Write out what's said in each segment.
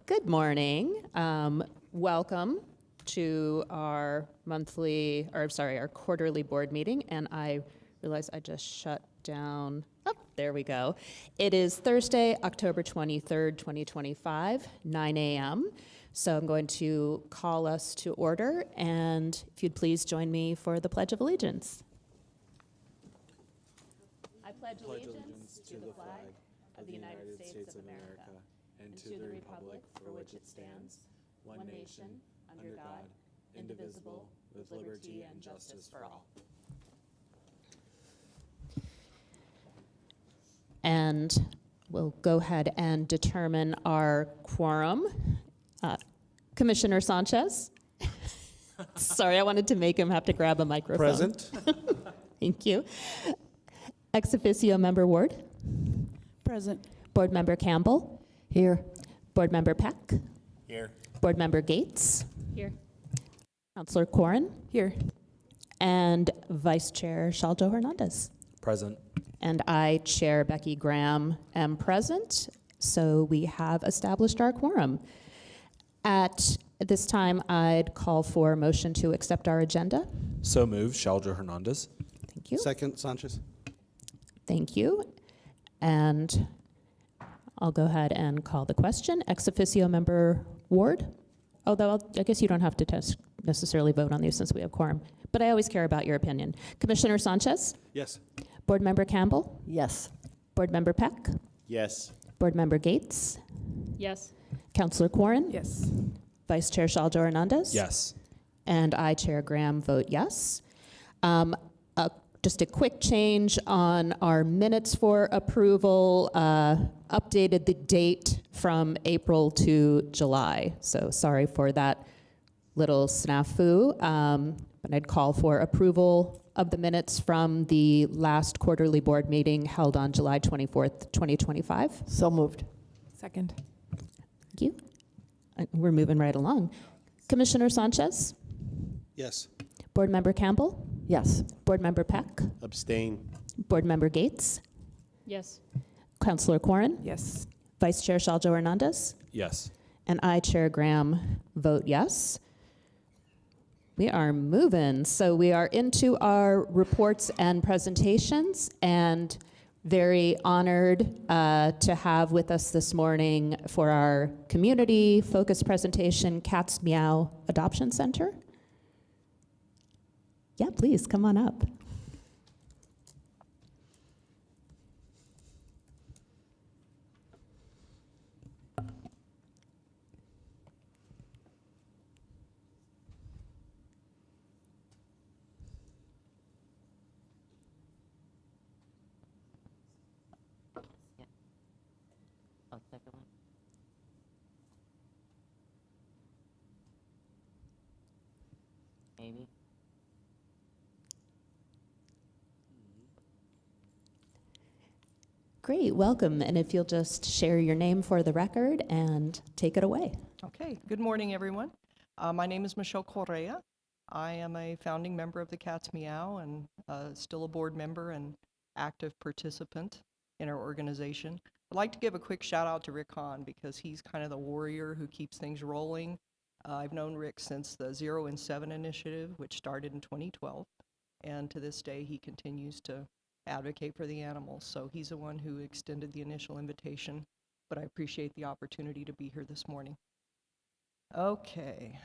Good morning. Welcome to our our quarterly board meeting. And I realize I just shut down. Oh, there we go. It is Thursday, October 23rd, 2025, 9 a.m. So I'm going to call us to order. And if you'd please join me for the Pledge of Allegiance. I pledge allegiance to the flag of the United States of America and to the republic for which it stands, one nation, under God, indivisible, with liberty and justice for all. And we'll go ahead and determine our quorum. Commissioner Sanchez. Sorry, I wanted to make him have to grab a microphone. Present. Thank you. Ex officio member Ward. Present. Board member Campbell. Here. Board member Peck. Here. Board member Gates. Here. Councillor Corrin. Here. And Vice Chair Shaljo Hernandez. Present. And I, Chair Becky Graham, am present. So we have established our quorum. At this time, I'd call for a motion to accept our agenda. So moved. Shaljo Hernandez. Thank you. Second, Sanchez. Thank you. And I'll go ahead and call the question. Ex officio member Ward, although I guess you don't have to necessarily vote on these since we have quorum, but I always care about your opinion. Commissioner Sanchez? Yes. Board member Campbell? Yes. Board member Peck? Yes. Board member Gates? Yes. Councillor Corrin? Yes. Vice Chair Shaljo Hernandez? Yes. And I, Chair Graham, vote yes. Just a quick change on our minutes for approval, updated the date from April to July. So sorry for that little snafu, but I'd call for approval of the minutes from the last quarterly board meeting held on July 24th, 2025. So moved. Second. Thank you. We're moving right along. Commissioner Sanchez? Yes. Board member Campbell? Yes. Board member Peck? Abstain. Board member Gates? Yes. Councillor Corrin? Yes. Vice Chair Shaljo Hernandez? Yes. And I, Chair Graham, vote yes. We are moving. So we are into our reports and presentations, and very honored to have with us this morning for our community focused presentation, Cat's Meow Adoption Center. Yeah, please, come on up. Second one. Maybe. Great, welcome. And if you'll just share your name for the record and take it away. Okay, good morning, everyone. My name is Michelle Correa. I am a founding member of the Cat's Meow and still a board member and active participant in our organization. I'd like to give a quick shout out to Rick Hahn because he's kind of the warrior who keeps things rolling. I've known Rick since the 0 and 7 initiative, which started in 2012. And to this day, he continues to advocate for the animals. So he's the one who extended the initial invitation, but I appreciate the opportunity to be here this morning. Okay,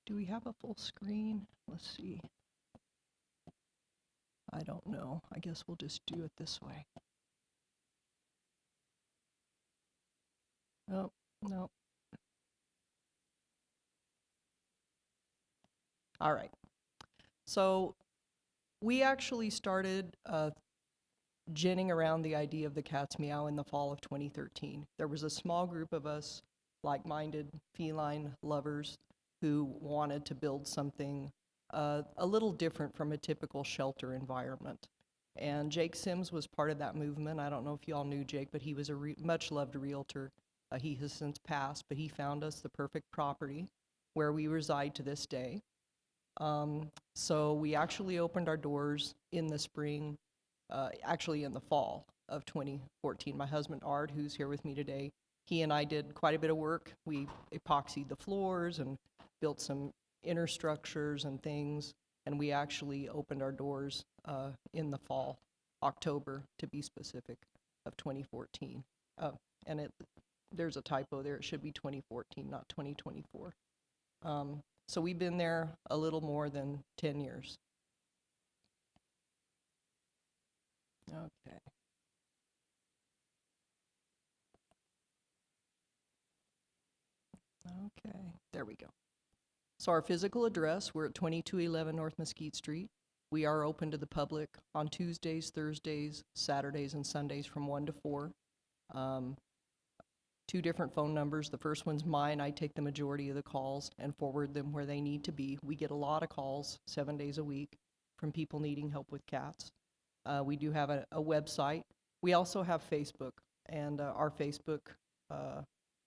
do we have a full screen? Let's see. I don't know. I guess we'll just do it this way. Oh, no. All right. So we actually started ginning around the idea of the Cat's Meow in the fall of 2013. There was a small group of us, like-minded feline lovers, who wanted to build something a little different from a typical shelter environment. And Jake Sims was part of that movement. I don't know if you all knew Jake, but he was a much-loved realtor. He has since passed, but he found us the perfect property where we reside to this day. So we actually opened our doors in the spring, actually in the fall of 2014. My husband Art, who's here with me today, he and I did quite a bit of work. We epoxied the floors and built some inner structures and things, and we actually opened our doors in the fall, October to be specific, of 2014. And there's a typo there, it should be 2014, not 2024. So we've been there a little more than 10 years. Okay. Okay, there we go. So our physical address, we're at 2211 North Mesquite Street. We are open to the public on Tuesdays, Thursdays, Saturdays, and Sundays from 1 to 4. 2 different phone numbers. The first one's mine. I take the majority of the calls and forward them where they need to be. We get a lot of calls 7 days a week from people needing help with cats. We do have a website. We also have Facebook, and our Facebook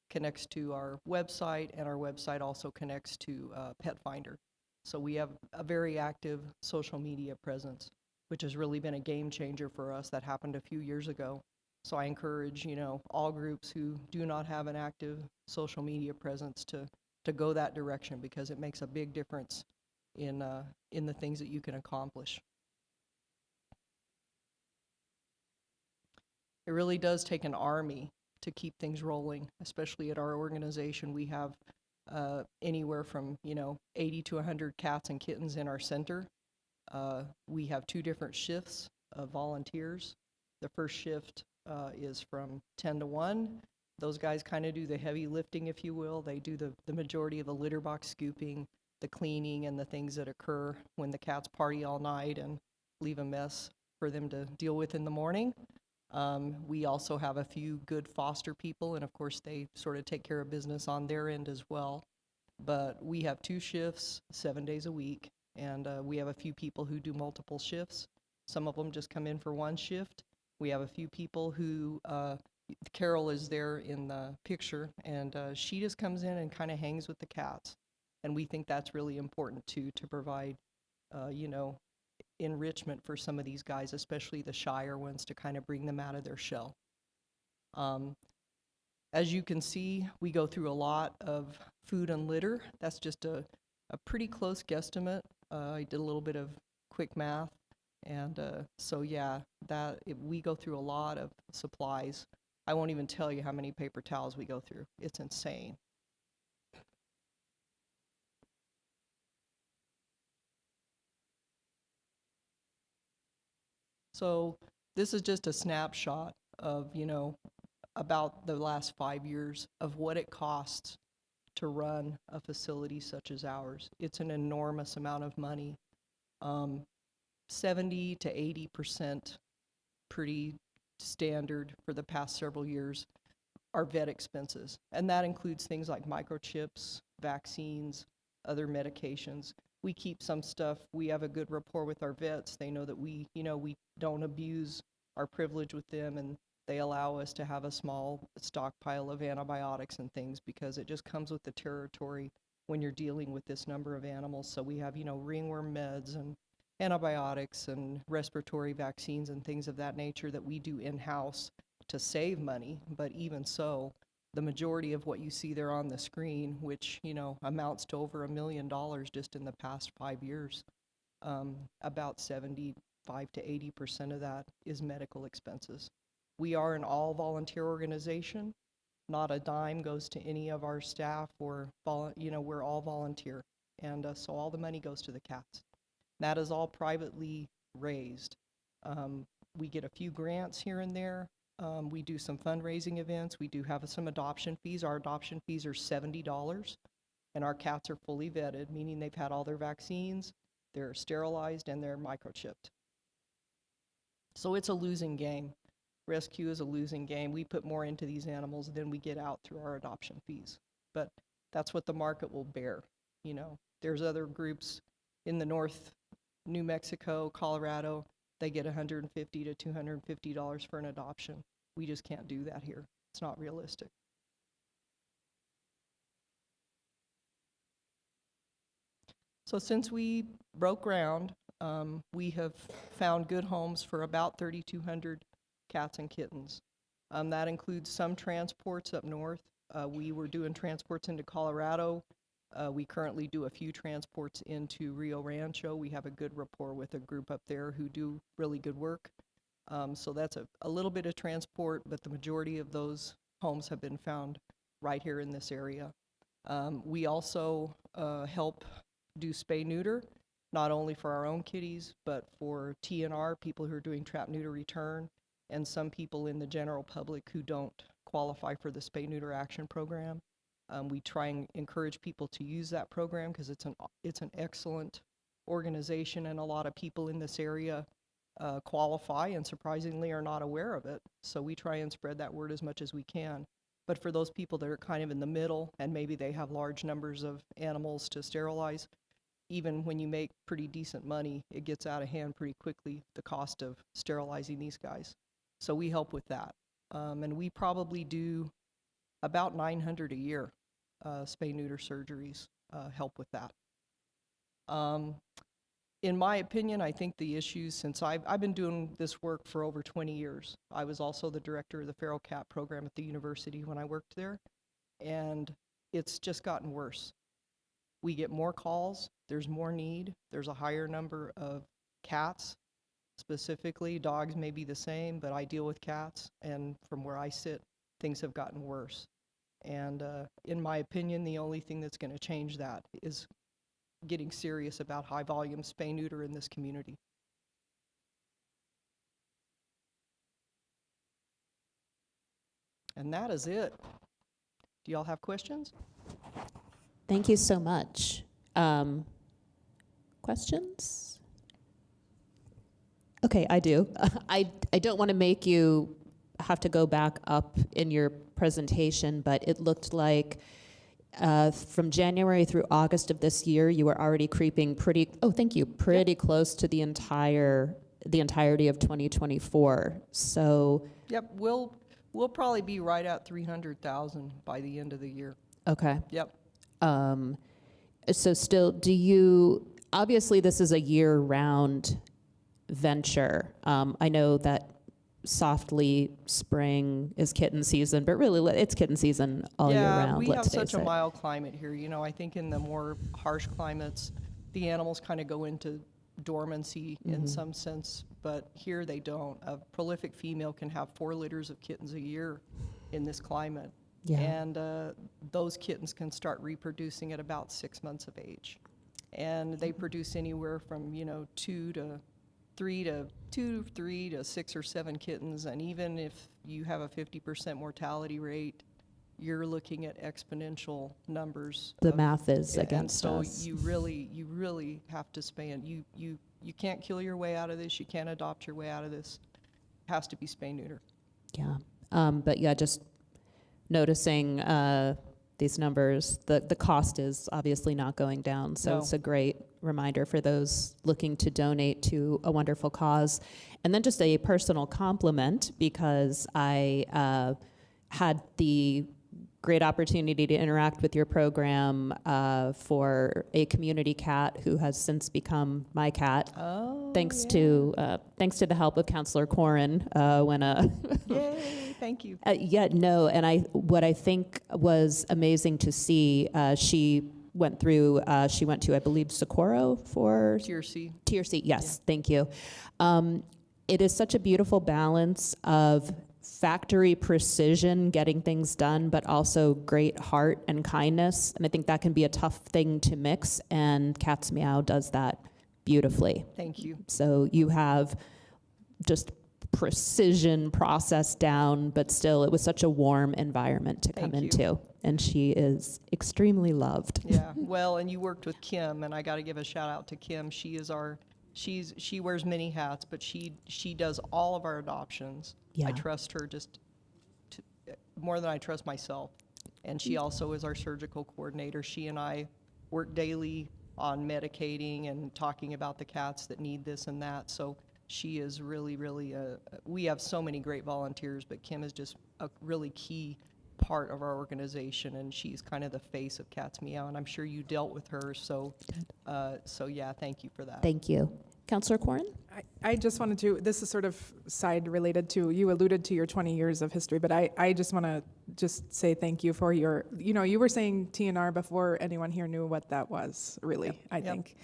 connects to our website, and our website also connects to Pet Finder. So we have a very active social media presence, which has really been a game changer for us. That happened a few years ago. So I encourage, all groups who do not have an active social media presence to go that direction, because it makes a big difference in the things that you can accomplish. It really does take an army to keep things rolling, especially at our organization. We have anywhere from 80 to 100 cats and kittens in our center. We have 2 different shifts of volunteers. The first shift is from 10 to 1. Those guys kind of do the heavy lifting, if you will. They do the majority of the litter box scooping, the cleaning, and the things that occur when the cats party all night and leave a mess for them to deal with in the morning. We also have a few good foster people, and of course they sort of take care of business on their end as well. But we have 2 shifts, 7 days a week, and we have a few people who do multiple shifts. Some of them just come in for 1 shift. We have a few people who, Carol is there in the picture, and she just comes in and kind of hangs with the cats. And we think that's really important too, to provide, enrichment for some of these guys, especially the shyer ones, to kind of bring them out of their shell. As you can see, we go through a lot of food and litter. That's just a pretty close guesstimate. I did a little bit of quick math. And so yeah, we go through a lot of supplies. I won't even tell you how many paper towels we go through. It's insane. So this is just a snapshot of, about the last 5 years of what it costs to run a facility such as ours. It's an enormous amount of money. 70 to 80%, pretty standard for the past several years, are vet expenses. And that includes things like microchips, vaccines, other medications. We keep some stuff. We have a good rapport with our vets. They know that we don't abuse our privilege with them, and they allow us to have a small stockpile of antibiotics and things, because it just comes with the territory when you're dealing with this number of animals. So we have, ringworm meds and antibiotics and respiratory vaccines and things of that nature that we do in-house to save money. But even so, the majority of what you see there on the screen, which amounts to over $1 million just in the past 5 years, about 75 to 80% of that is medical expenses. We are an all-volunteer organization. Not a dime goes to any of our staff, or we're all volunteer, and so all the money goes to the cats. That is all privately raised. We get a few grants here and there. We do some fundraising events. We do have some adoption fees. Our adoption fees are $70, and our cats are fully vetted, meaning they've had all their vaccines, they're sterilized, and they're microchipped. So it's a losing game. Rescue is a losing game. We put more into these animals than we get out through our adoption fees. But that's what the market will bear. You know, there's other groups in the north, New Mexico, Colorado, they get $150 to $250 for an adoption. We just can't do that here. It's not realistic. So since we broke ground, we have found good homes for about 3,200 cats and kittens. That includes some transports up north. We were doing transports into Colorado. We currently do a few transports into Rio Rancho. We have a good rapport with a group up there who do really good work. So that's a little bit of transport, but the majority of those homes have been found right here in this area. We also help do spay-neuter, not only for our own kitties, but for TNR, people who are doing trap-neuter return, and some people in the general public who don't qualify for the spay-neuter action program. We try and encourage people to use that program because it's an excellent organization, and a lot of people in this area qualify and surprisingly are not aware of it. So we try and spread that word as much as we can. But for those people that are kind of in the middle and maybe they have large numbers of animals to sterilize, even when you make pretty decent money, it gets out of hand pretty quickly, the cost of sterilizing these guys. So we help with that. And we probably do about 900 a year spay-neuter surgeries, help with that. In my opinion, I think the issues, since I've been doing this work for over 20 years. I was also the director of the feral cat program at the university when I worked there, and it's just gotten worse. We get more calls, there's more need, there's a higher number of cats, specifically. Dogs may be the same, but I deal with cats, and from where I sit, things have gotten worse. And in my opinion, the only thing that's going to change that is getting serious about high volume spay-neuter in this community. And that is it. Do y'all have questions? Thank you so much. Questions? Okay, I do. I don't want to make you have to go back up in your presentation, but it looked like from January through August of this year, you were already creeping pretty close to the entirety of 2024. So Yep, we'll probably be right at 300,000 by the end of the year. okay. Yep. So still, obviously this is a year-round venture. I know that softly spring is kitten season, but really it's kitten season all year round. Yeah, we have such a face it. mild climate here. You know, I think in the more harsh climates, the animals kind of go into dormancy in some sense, but here they don't. A prolific female can have 4 litters of kittens a year in this climate. Yeah. And those kittens can start reproducing at about 6 months of age. And they produce anywhere from, 2 to 6 or 7 kittens. And even if you have a 50% mortality rate, you're looking at exponential numbers. The math is and against so us. you really have to spay. And you can't kill your way out of this. You can't adopt your way out of this. It has to be spay-neuter. Yeah. But yeah, just noticing these numbers, the cost is obviously not going down. So No. it's a great reminder for those looking to donate to a wonderful cause. And then just a personal compliment, because I had the great opportunity to interact with your program for a community cat who has since become my cat. Oh, Thanks to the help of Counselor Corrin, when Yay, thank you. and what I think was amazing to see, she went to, I believe, Socorro for Tier C. Tier C. Yes, thank you. It is such a beautiful balance of factory precision, getting things done, but also great heart and kindness. And I think that can be a tough thing to mix, and Cat's Meow does that beautifully. Thank you. So you have just precision process down, but still it was such a warm environment to come Thank you. into. And she is extremely loved. Yeah, well, and you worked with Kim, and I got to give a shout out to Kim. She is our she wears many hats, but she does all of our adoptions. Yeah. I trust her just more than I trust myself. And she also is our surgical coordinator. She and I work daily on medicating and talking about the cats that need this and that. So she is really, really, we have so many great volunteers, but Kim is just a really key part of our organization, and she's kind of the face of Cats Meow, and I'm sure you dealt with her, so yeah, thank you for that. Thank you. Counselor Corrin? I just wanted to, this is sort of side related to, you alluded to your 20 years of history, but I just want to just say thank you for your, you were saying TNR before anyone here knew what that was, really, I think.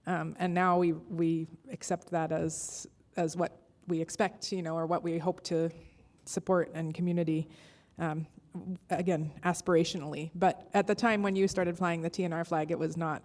And now we accept that as what we expect, or what we hope to support and community, again, aspirationally. But at the time when you started flying the TNR flag, it was not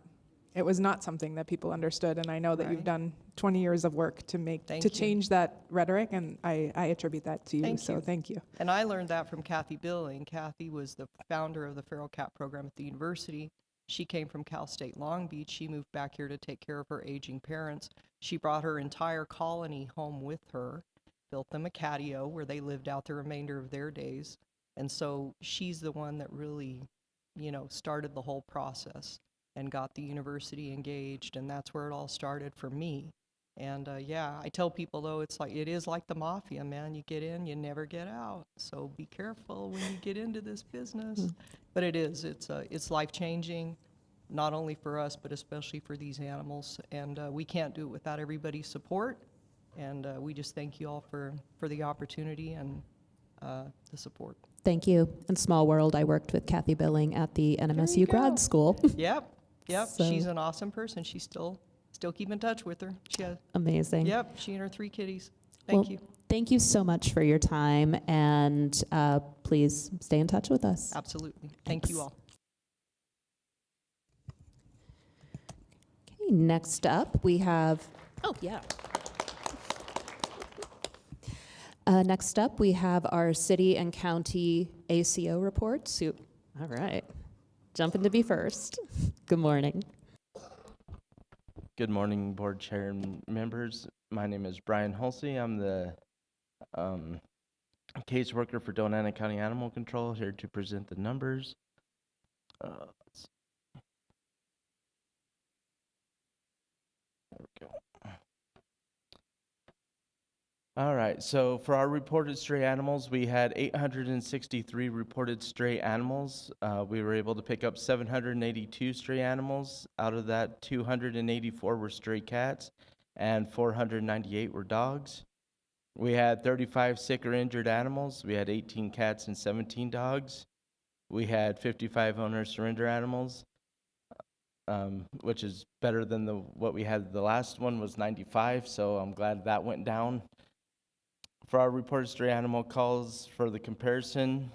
something that people understood, and I know that you've Right. done 20 years of work to change that rhetoric, and I attribute that to you. Thank you. And I learned that from Kathy Billing. Kathy was the founder of the Feral Cat program at the university. She came from Cal State Long Beach. She moved back here to take care of her aging parents. She brought her entire colony home with her, built them a catio where they lived out the remainder of their days. And so she's the one that really, started the whole process and got the university engaged, and that's where it all started for me. And I tell people though, it is like the mafia, man. You get in, you never get out. So be careful when you get into this business. But it's life-changing, not only for us, but especially for these animals. And we can't do it without everybody's support. And we just thank you all for the opportunity and the support. Thank you. In small world, I worked with Kathy Billing at the NMSU go. grad school. Yep. So- She's an awesome person. She's still keep in touch with her. She has. Amazing. Yep. She and her 3 kitties. Thank Well, you. Thank you so much for your time, and please stay in touch with us. Absolutely. Thank you Thanks. all. Okay, next up, we have, next up, we have our city and county ACO reports. All right, jumping to be first. Good morning. Good morning, board chair and members. My name is Brian Hulsey. I'm the caseworker for Donana County Animal Control, here to present the numbers. Let's see. There we go. All right, so for our reported stray animals, we had 863 reported stray animals. We were able to pick up 782 stray animals. Out of that, 284 were stray cats and 498 were dogs. We had 35 sick or injured animals. We had 18 cats and 17 dogs. We had 55 owner surrender animals, which is better than what we had. The last one was 95, so I'm glad that went down. For our reported stray animal calls, for the comparison,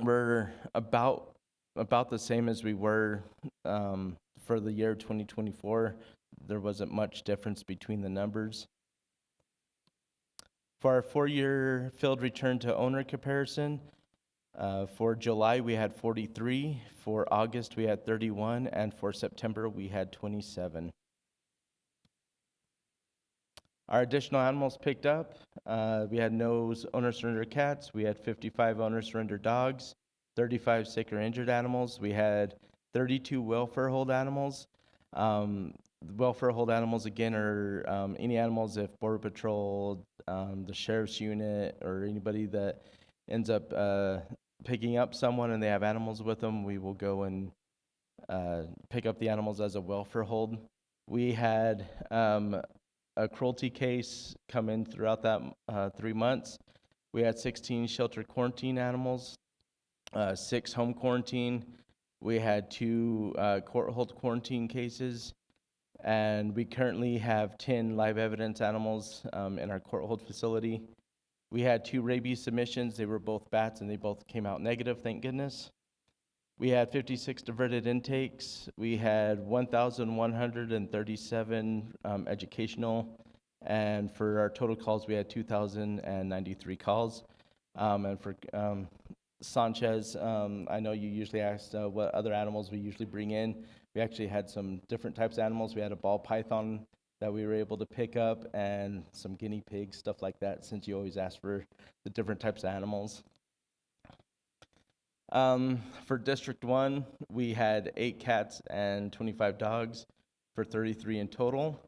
we're about the same as we were for the year 2024. There wasn't much difference between the numbers. For our 4-year field return to owner comparison, for July we had 43, for August we had 31, and for September we had 27. Our additional animals picked up, we had no owner surrender cats, we had 55 owner surrender dogs, 35 sick or injured animals, we had 32 welfare hold animals. Welfare hold animals, again, are any animals if Border Patrol, the Sheriff's Unit, or anybody that ends up picking up someone and they have animals with them, we will go and pick up the animals as a welfare hold. We had a cruelty case come in throughout that 3 months. We had 16 shelter quarantine animals, 6 home quarantine. We had 2 court hold quarantine cases, and we currently have 10 live evidence animals in our court hold facility. We had 2 rabies submissions. They were both bats, and they both came out negative, thank goodness. We had 56 diverted intakes. We had 1,137 educational, and for our total calls, we had 2,093 calls. And for Sanchez, I know you usually asked what other animals we usually bring in. We actually had some different types of animals. We had a ball python that we were able to pick up and some guinea pigs, stuff like that, since you always ask for the different types of animals. For District 1, we had 8 cats and 25 dogs for 33 in total.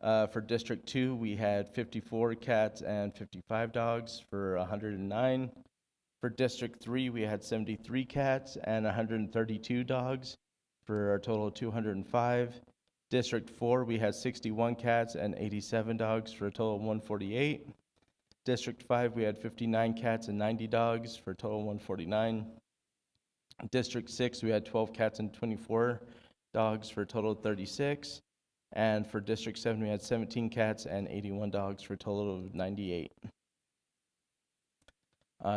For District 2, we had 54 cats and 55 dogs for 109. For District 3, we had 73 cats and 132 dogs for a total of 205. District 4, we had 61 cats and 87 dogs for a total of 148. District 5, we had 59 cats and 90 dogs for a total of 149. District 6, we had 12 cats and 24 dogs for a total of 36. And for District 7, we had 17 cats and 81 dogs for a total of 98.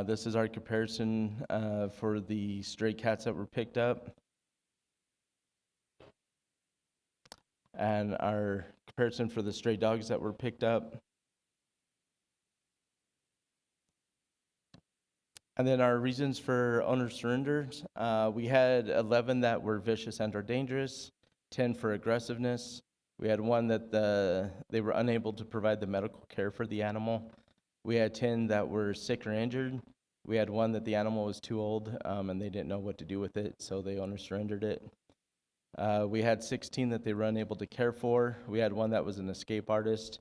This is our comparison for the stray cats that were picked up. And our comparison for the stray dogs that were picked up. And then our reasons for owner surrenders. We had 11 that were vicious and or dangerous, 10 for aggressiveness. We had 1 that they were unable to provide the medical care for the animal. We had 10 that were sick or injured. We had 1 that the animal was too old and they didn't know what to do with it, so they owner surrendered it. We had 16 that they were unable to care for. We had 1 that was an escape artist.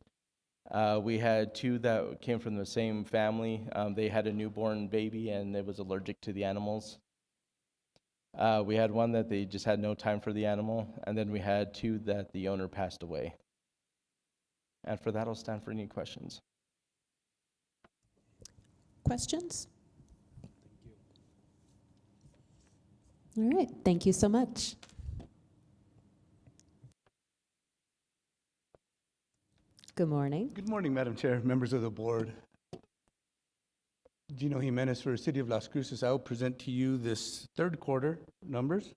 We had 2 that came from the same family. They had a newborn baby and it was allergic to the animals. We had 1 that they just had no time for the animal, and then we had 2 that the owner passed away. And for that, I'll stand for any questions. Questions? All right, thank you so much. Good morning. Good morning, Madam Chair, members of the board. Gino Jimenez for the City of Las Cruces. I will present to you this third quarter numbers.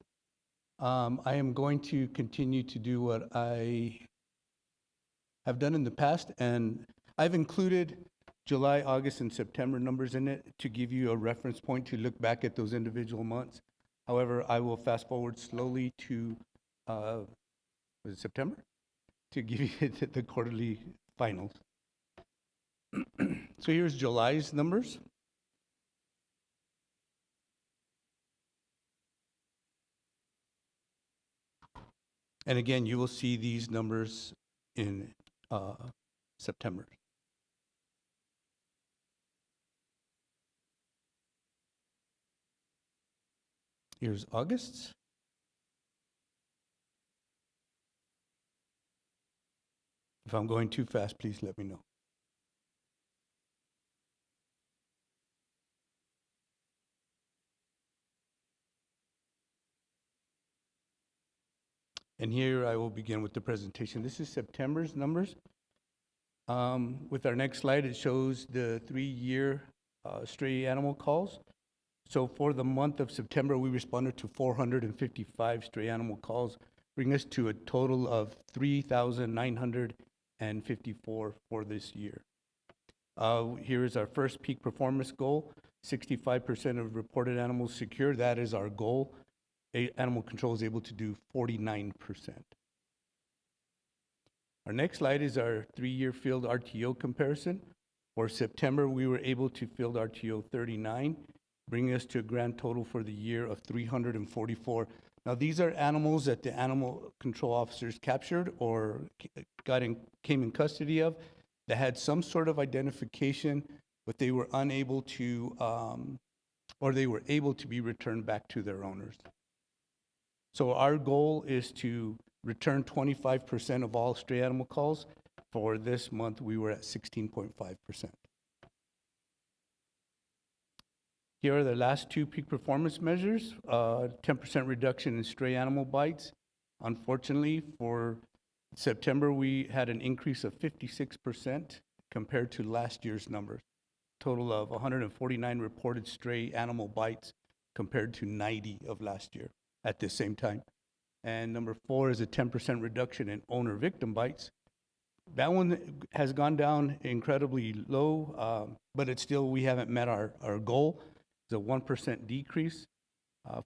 I am going to continue to do what I have done in the past, and I've included July, August, and September numbers in it to give you a reference point to look back at those individual months. However, I will fast forward slowly to was it September? To give you the quarterly finals. So here's July's numbers. And again, you will see these numbers in September. Here's August. If I'm going too fast, please let me know. And here I will begin with the presentation. This is September's numbers. With our next slide, it shows the 3-year stray animal calls. So for the month of September, we responded to 455 stray animal calls, bringing us to a total of 3,954 for this year. Here is our first peak performance goal, 65% of reported animals secure. That is our goal. Animal control is able to do 49%. Our next slide is our 3-year field RTO comparison. For September, we were able to field RTO 39, bringing us to a grand total for the year of 344. Now, these are animals that the animal control officers captured or came in custody of that had some sort of identification, but they were unable to, or they were able to be returned back to their owners. So our goal is to return 25% of all stray animal calls. For this month, we were at 16.5%. Here are the last 2 peak performance measures, 10% reduction in stray animal bites. Unfortunately, for September, we had an increase of 56% compared to last year's numbers. Total of 149 reported stray animal bites compared to 90 of last year at the same time. And number 4 is a 10% reduction in owner victim bites. That one has gone down incredibly low, but it's still, we haven't met our goal. It's a 1% decrease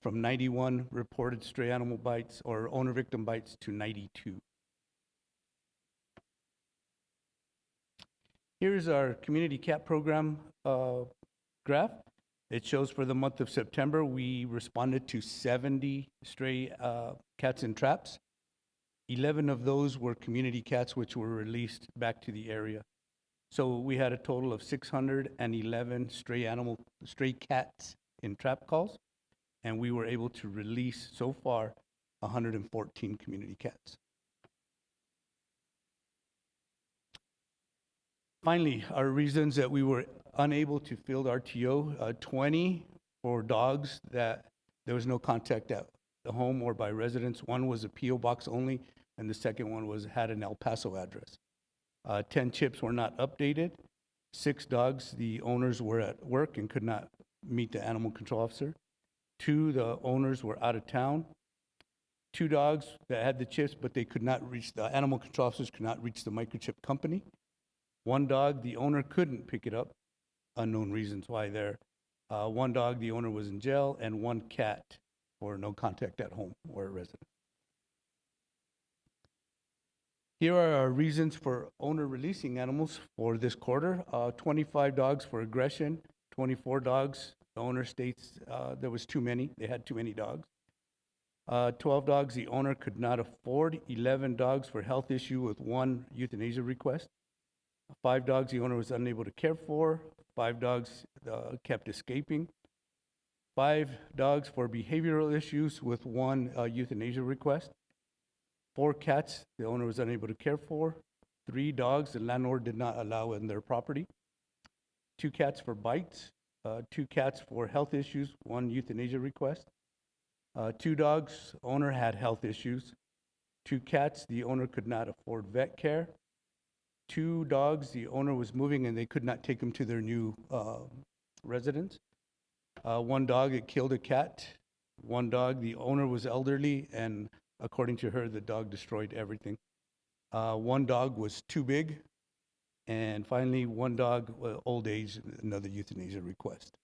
from 91 reported stray animal bites or owner victim bites to 92. Here's our community cat program graph. It shows for the month of September, we responded to 70 stray cats in traps. 11 of those were community cats, which were released back to the area. So we had a total of 611 stray cats in trap calls, and we were able to release so far 114 community cats. Finally, our reasons that we were unable to field RTO, 20 for dogs that there was no contact at the home or by residents. One was a PO box only, and the second one had an El Paso address. 10 chips were not updated. 6 dogs, the owners were at work and could not meet the animal control officer. 2, the owners were out of town. 2 dogs that had the chips, but they could not reach, the animal control officers could not reach the microchip company. 1 dog, the owner couldn't pick it up, unknown reasons why there. 1 dog, the owner was in jail, and 1 cat for no contact at home or a resident. Here are our reasons for owner releasing animals for this quarter. 25 dogs for aggression, 24 dogs. The owner states there was too many. They had too many dogs. 12 dogs the owner could not afford. 11 dogs for health issue with 1 euthanasia request. 5 dogs the owner was unable to care for. 5 dogs kept escaping. 5 dogs for behavioral issues with 1 euthanasia request. 4 cats the owner was unable to care for. 3 dogs the landlord did not allow in their property. 2 cats for bites. 2 cats for health issues, 1 euthanasia request. 2 dogs, owner had health issues. 2 cats, the owner could not afford vet care. 2 dogs, the owner was moving and they could not take them to their new residence. 1 dog, it killed a cat. 1 dog, the owner was elderly, and according to her, the dog destroyed everything. 1 dog was too big. And finally, 1 dog, old age, another euthanasia request.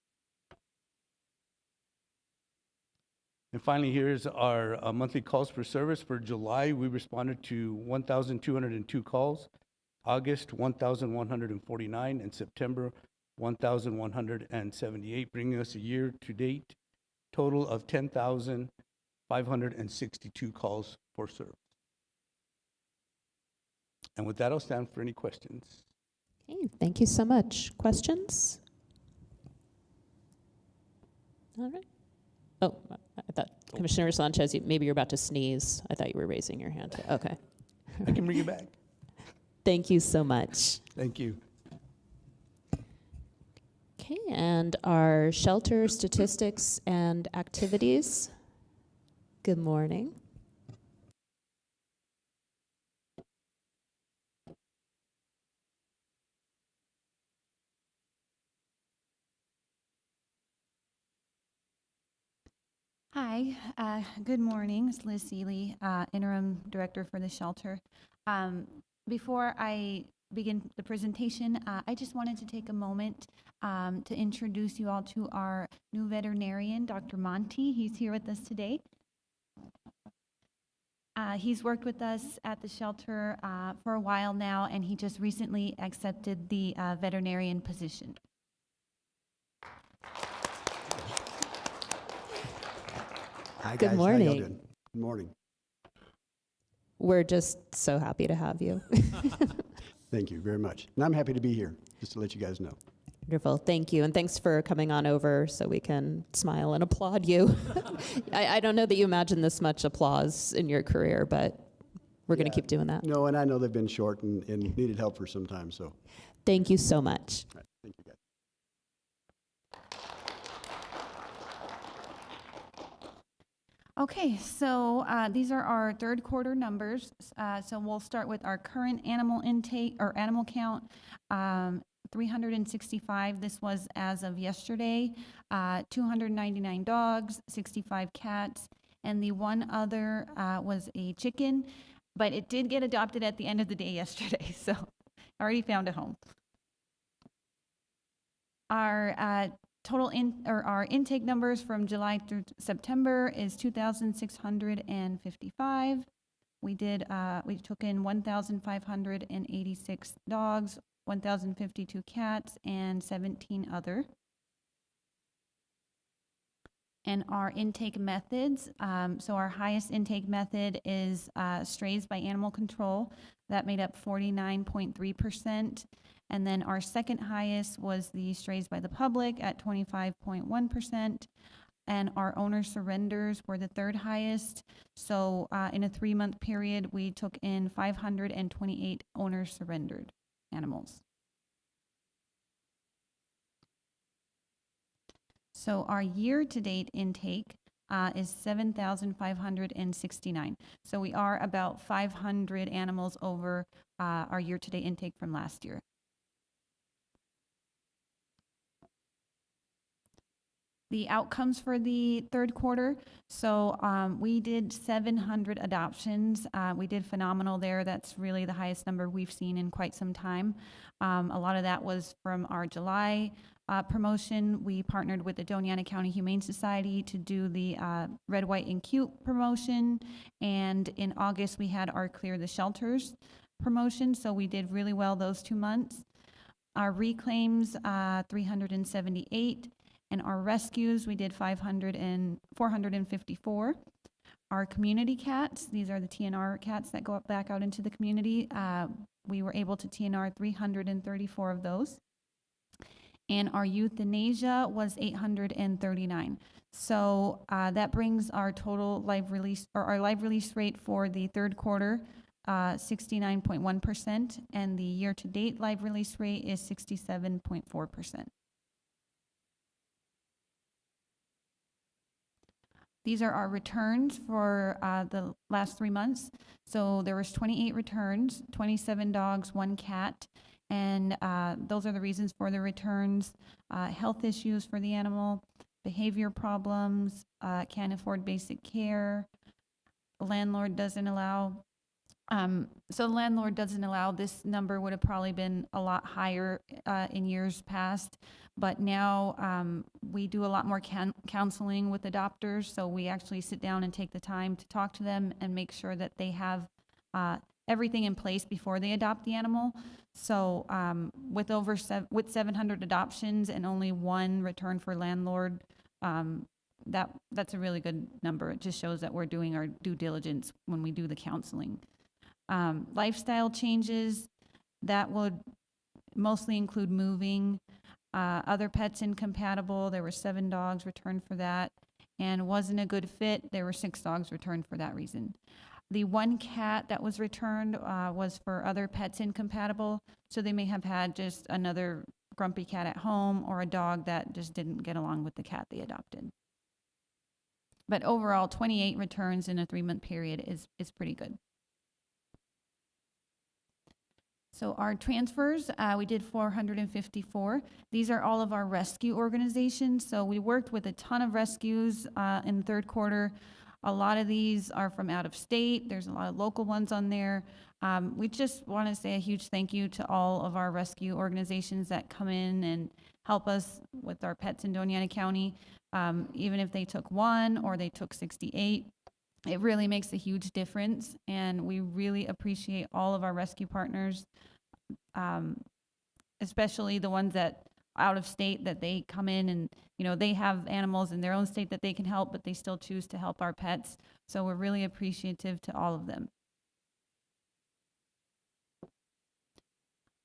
And finally, here's our monthly calls for service. For July, we responded to 1,202 calls. August, 1,149, and September, 1,178, bringing us a year-to-date total of 10,562 calls for service. And with that, I'll stand for any questions. Okay, thank you so much. Questions? All right. Oh, I thought Commissioner Sanchez, maybe you're about to sneeze. I thought you were raising your hand. Okay. I can bring you back. Thank you so much. Thank you. Okay, and our shelter statistics and activities. Good morning. Hi, good morning. It's Liz Seeley, Interim Director for the shelter. Before I begin the presentation, I just wanted to take a moment to introduce you all to our new veterinarian, Dr. Monty. He's here with us today. He's worked with us at the shelter for a while now, and he just recently accepted the veterinarian position. Hi, Good guys. How y'all morning. doing? Good morning. We're just so happy to have you. Thank you very much. And I'm happy to be here, just to let you guys know. Wonderful. Thank you. And thanks for coming on over so we can smile and applaud you. I don't know that you imagine this much applause in your career, but we're going to keep doing that. No, and I know they've been short and needed help for some time, so. Thank you so much. All right, thank you, guys. Okay, so these are our third quarter numbers. So we'll start with our current animal intake or animal count, 365. This was as of yesterday. 299 dogs, 65 cats, and the one other was a chicken, but it did get adopted at the end of the day yesterday, so already found a home. Our our intake numbers from July through September is 2,655. We took in 1,586 dogs, 1,052 cats, and 17 other. And our intake methods, so our highest intake method is strays by animal control. That made up 49.3%. And then our second highest was the strays by the public at 25.1%. And our owner surrenders were the third highest. So in a 3-month period, we took in 528 owner surrendered animals. So our year-to-date intake is 7,569. So we are about 500 animals over our year-to-date intake from last year. The outcomes for the third quarter, so we did 700 adoptions. We did phenomenal there. That's really the highest number we've seen in quite some time. A lot of that was from our July promotion. We partnered with the Doñana County Humane Society to do the Red, White, and Cute promotion. And in August, we had our Clear the Shelters promotion. So we did really well those 2 months. Our reclaims, 378. And our rescues, we did 454. Our community cats, these are the TNR cats that go back out into the community. We were able to TNR 334 of those. And our euthanasia was 839. So that brings our total live release, or our live release rate for the third quarter, 69.1%, and the year-to-date live release rate is 67.4%. These are our returns for the last 3 months. So there was 28 returns, 27 dogs, 1 cat, and those are the reasons for the returns. Health issues for the animal, behavior problems, can't afford basic care, landlord doesn't allow. So the landlord doesn't allow. This number would have probably been a lot higher in years past, but now we do a lot more counseling with adopters, so we actually sit down and take the time to talk to them and make sure that they have everything in place before they adopt the animal. So with 700 adoptions and only 1 return for landlord, that's a really good number. It just shows that we're doing our due diligence when we do the counseling. Lifestyle changes, that would mostly include moving, other pets incompatible. There were 7 dogs returned for that, and wasn't a good fit. There were 6 dogs returned for that reason. The 1 cat that was returned was for other pets incompatible, so they may have had just another grumpy cat at home or a dog that just didn't get along with the cat they adopted. But overall, 28 returns in a 3-month period is pretty good. So our transfers, we did 454. These are all of our rescue organizations. So we worked with a ton of rescues in the third quarter. A lot of these are from out of state. There's a lot of local ones on there. We just want to say a huge thank you to all of our rescue organizations that come in and help us with our pets in Doñana County. Even if they took 1 or they took 68, it really makes a huge difference, and we really appreciate all of our rescue partners, especially the ones that out of state, that they come in and, you know, they have animals in their own state that they can help, but they still choose to help our pets. So we're really appreciative to all of them.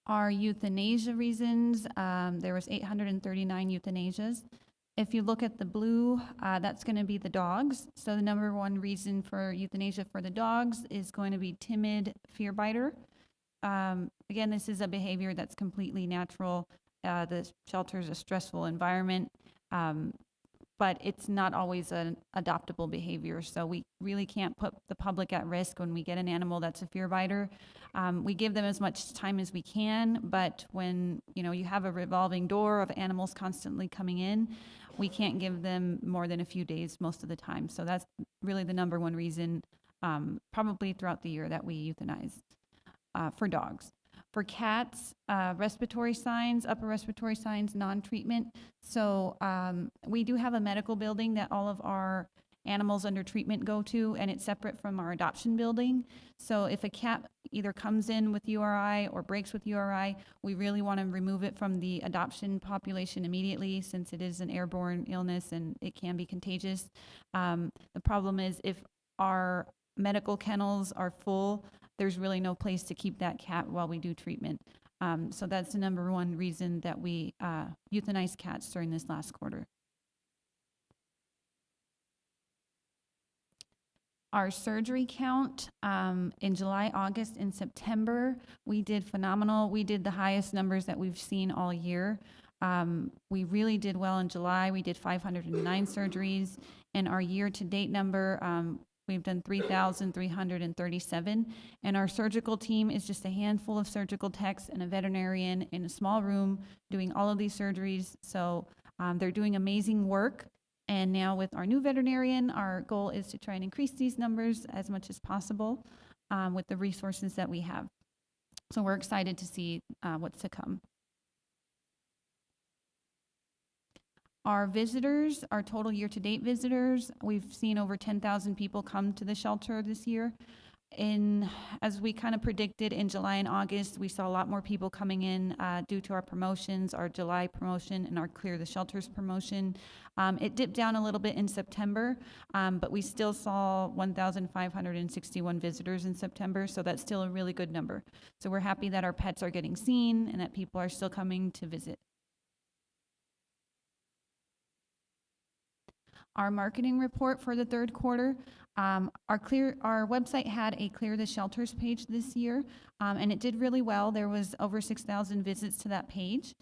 Our euthanasia reasons, there was 839 euthanasias. If you look at the blue, that's going to be the dogs. So the number 1 reason for euthanasia for the dogs is going to be timid fear biter. Again, this is a behavior that's completely natural. The shelter is a stressful environment, but it's not always an adoptable behavior. So we really can't put the public at risk when we get an animal that's a fear biter. We give them as much time as we can, but when you have a revolving door of animals constantly coming in, we can't give them more than a few days most of the time. So that's really the number 1 reason, probably throughout the year, that we euthanize for dogs. For cats, respiratory signs, upper respiratory signs, non-treatment. So we do have a medical building that all of our animals under treatment go to, and it's separate from our adoption building. So if a cat either comes in with URI or breaks with URI, we really want to remove it from the adoption population immediately, since it is an airborne illness and it can be contagious. The problem is if our medical kennels are full, there's really no place to keep that cat while we do treatment. So that's the number one reason that we euthanize cats during this last quarter. Our surgery count in July, August, and September, we did phenomenal. We did the highest numbers that we've seen all year. We really did well in July. We did 509 surgeries, and our year-to-date number, we've done 3,337. And our surgical team is just a handful of surgical techs and a veterinarian in a small room doing all of these surgeries. So they're doing amazing work. And now with our new veterinarian, our goal is to try and increase these numbers as much as possible with the resources that we have. So we're excited to see what's to come. Our visitors, our total year-to-date visitors, we've seen over 10,000 people come to the shelter this year. As we kind of predicted in July and August, we saw a lot more people coming in due to our promotions, our July promotion and our Clear the Shelters promotion. It dipped down a little bit in September, but we still saw 1,561 visitors in September, so that's still a really good number. So we're happy that our pets are getting seen and that people are still coming to visit. Our marketing report for the third quarter, our website had a Clear the Shelters page this year, and it did really well. There was over 6,000 visits to that page.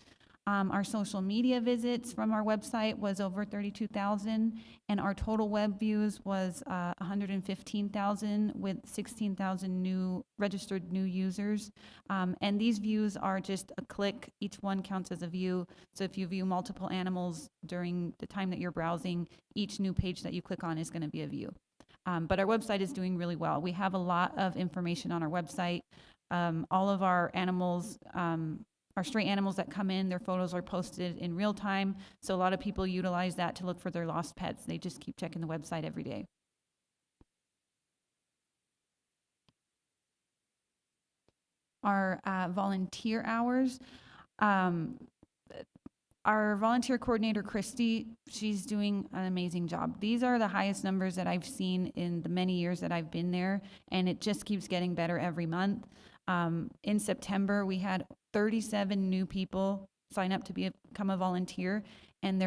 Our social media visits from our website was over 32,000, and our total web views was 115,000 with 16,000 registered new users. And these views are just a click. Each one counts as a view. So if you view multiple animals during the time that you're browsing, each new page that you click on is going to be a view. But our website is doing really well. We have a lot of information on our website. All of our animals, our stray animals that come in, their photos are posted in real time. So a lot of people utilize that to look for their lost pets. They just keep checking the website every day. Our volunteer hours. Our volunteer coordinator, Christy, she's doing an amazing job. These are the highest numbers that I've seen in the many years that I've been there, and it just keeps getting better every month. In September, we had 37 new people sign up to become a volunteer, and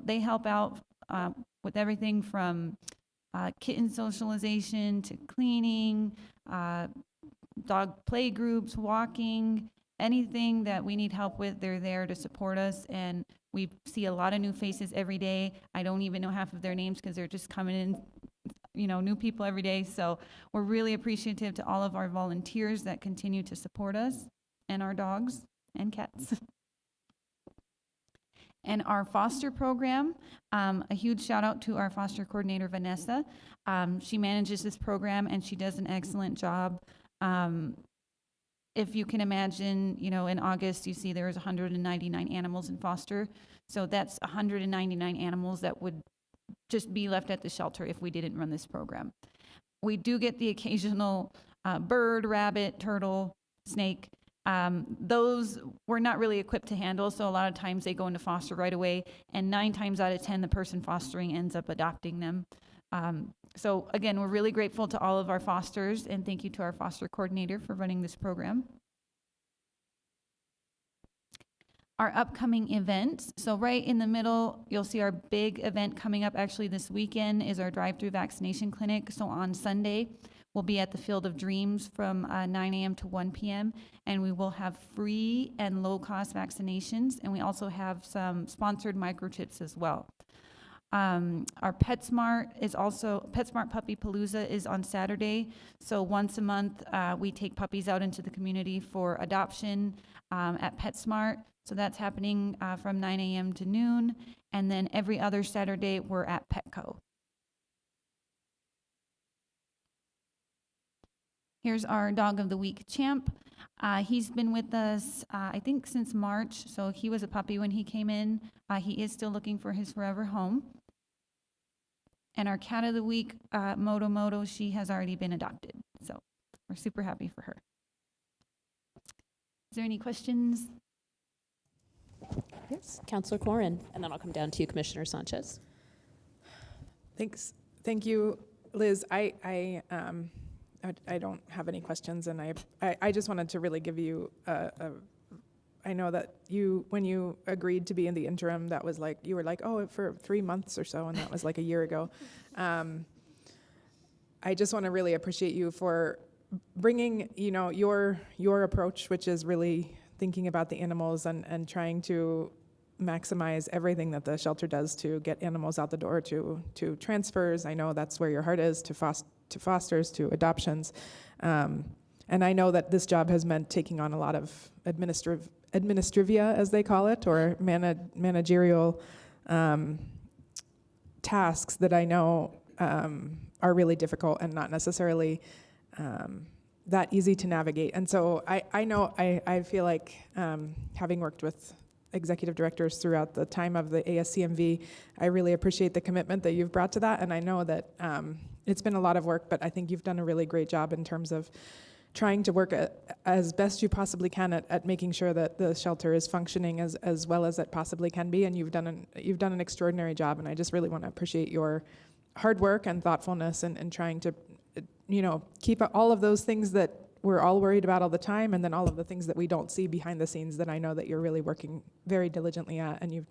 they help out with everything from kitten socialization to cleaning, dog play groups, walking, anything that we need help with, they're there to support us. And we see a lot of new faces every day. I don't even know half of their names because they're just coming in, new people every day. So we're really appreciative to all of our volunteers that continue to support us and our dogs and cats. And our foster program, a huge shout out to our foster coordinator, Vanessa. She manages this program and she does an excellent job. If you can imagine, in August, you see there was 199 animals in foster. So that's 199 animals that would just be left at the shelter if we didn't run this program. We do get the occasional bird, rabbit, turtle, snake. Those we're not really equipped to handle, so a lot of times they go into foster right away, and 9 times out of 10, the person fostering ends up adopting them. So again, we're really grateful to all of our fosters, and thank you to our foster coordinator for running this program. Our upcoming events. So right in the middle, you'll see our big event coming up actually this weekend is our drive-through vaccination clinic. So on Sunday, we'll be at the Field of Dreams from 9 a.m. to 1 p.m. And we will have free and low-cost vaccinations. And we also have some sponsored microchips as well. Our PetSmart Puppy Palooza is on Saturday. So once a month, we take puppies out into the community for adoption at PetSmart. So that's happening from 9 a.m. to noon. And then every other Saturday, we're at Petco. Here's our Dog of the Week champ. He's been with us, I think, since March, so he was a puppy when he came in. He is still looking for his forever home. And our cat of the week, Moto Moto, she has already been adopted, so we're super happy for her. Is there any questions? Yes, Councillor Corin, and then I'll come down to you, Commissioner Sanchez. Thanks. Thank you, Liz. I don't have any questions, and I just wanted to really give you I know that when you agreed to be in the interim, that was like, you were like, oh, for 3 months or so, and that was like a year ago. I just want to really appreciate you for bringing, your approach, which is really thinking about the animals and trying to maximize everything that the shelter does to get animals out the door, to transfers. I know that's where your heart is, to fosters, to adoptions. And I know that this job has meant taking on a lot of administrivia, as they call it, or managerial tasks that I know are really difficult and not necessarily that easy to navigate. And so I feel like having worked with executive directors throughout the time of the ASCMV, I really appreciate the commitment that you've brought to that. And I know that it's been a lot of work, but I think you've done a really great job in terms of trying to work as best you possibly can at making sure that the shelter is functioning as well as it possibly can be. And you've done an extraordinary job. And I just really want to appreciate your hard work and thoughtfulness and trying to, keep all of those things that we're all worried about all the time, and then all of the things that we don't see behind the scenes that I know that you're really working very diligently at. And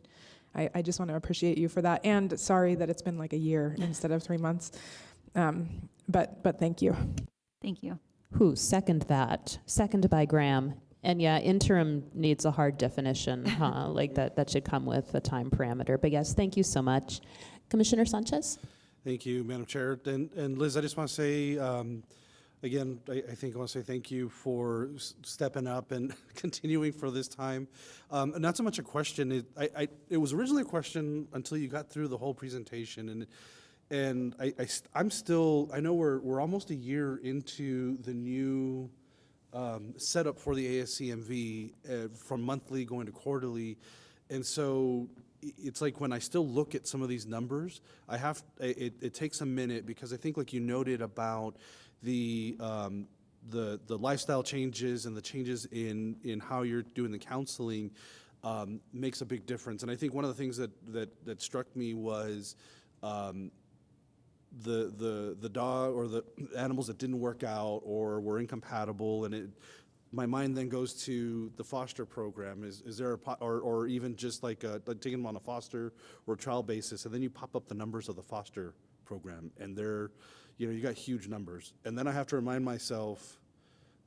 I just want to appreciate you for that. And sorry that it's been like a year instead of 3 months. But thank you. Thank you. Who second that? Second by Graham. And yeah, interim needs a hard definition, like that should come with a time parameter. But yes, thank you so much. Commissioner Sanchez? Thank you, Madam Chair. And Liz, I just want to say, again, I think I want to say thank you for stepping up and continuing for this time. Not so much a question. It was originally a question until you got through the whole presentation, and I'm still. I know we're almost a year into the new setup for the ASCMV from monthly going to quarterly, and so it's like when I still look at some of these numbers, it takes a minute, because I think, like you noted about the lifestyle changes and the changes in how you're doing the counseling makes a big difference. And I think one of the things that struck me was the dog or the animals that didn't work out or were incompatible, and my mind then goes to the foster program. Is there or even just like taking them on a foster or trial basis, and then you pop up the numbers of the foster program, and they're, you got huge numbers. And then I have to remind myself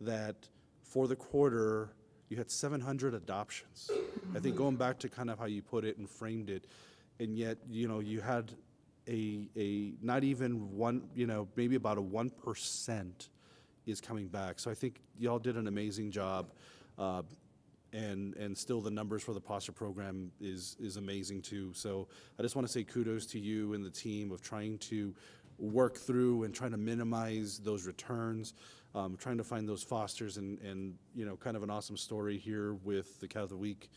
that for the quarter, you had 700 adoptions. I think going back to kind of how you put it and framed it, and yet, you had a not even one, maybe about a 1% is coming back. So I think y'all did an amazing job, and still the numbers for the foster program is amazing too. So I just want to say kudos to you and the team of trying to work through and trying to minimize those returns, trying to find those fosters, and kind of an awesome story here with the Cat of the Week,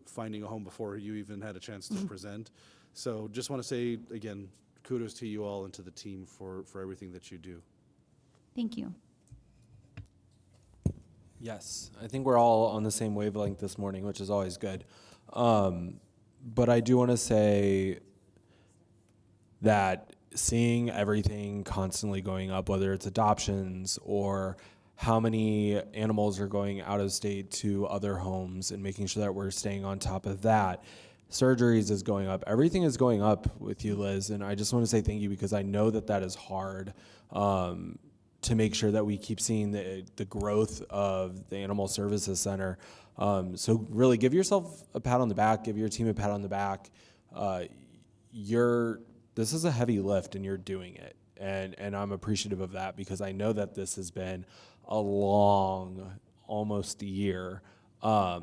finding a home before you even had a chance to present. So just want to say again, kudos to you all and to the team for everything that you do. Thank you. Yes, I think we're all on the same wavelength this morning, which is always good. But I do want to say that seeing everything constantly going up, whether it's adoptions or how many animals are going out of state to other homes, and making sure that we're staying on top of that. Surgeries is going up. Everything is going up with you, Liz, and I just want to say thank you, because I know that is hard to make sure that we keep seeing the growth of the Animal Services Center. So really give yourself a pat on the back, give your team a pat on the back. This is a heavy lift, and you're doing it. And I'm appreciative of that, because I know that this has been a long, almost a year. But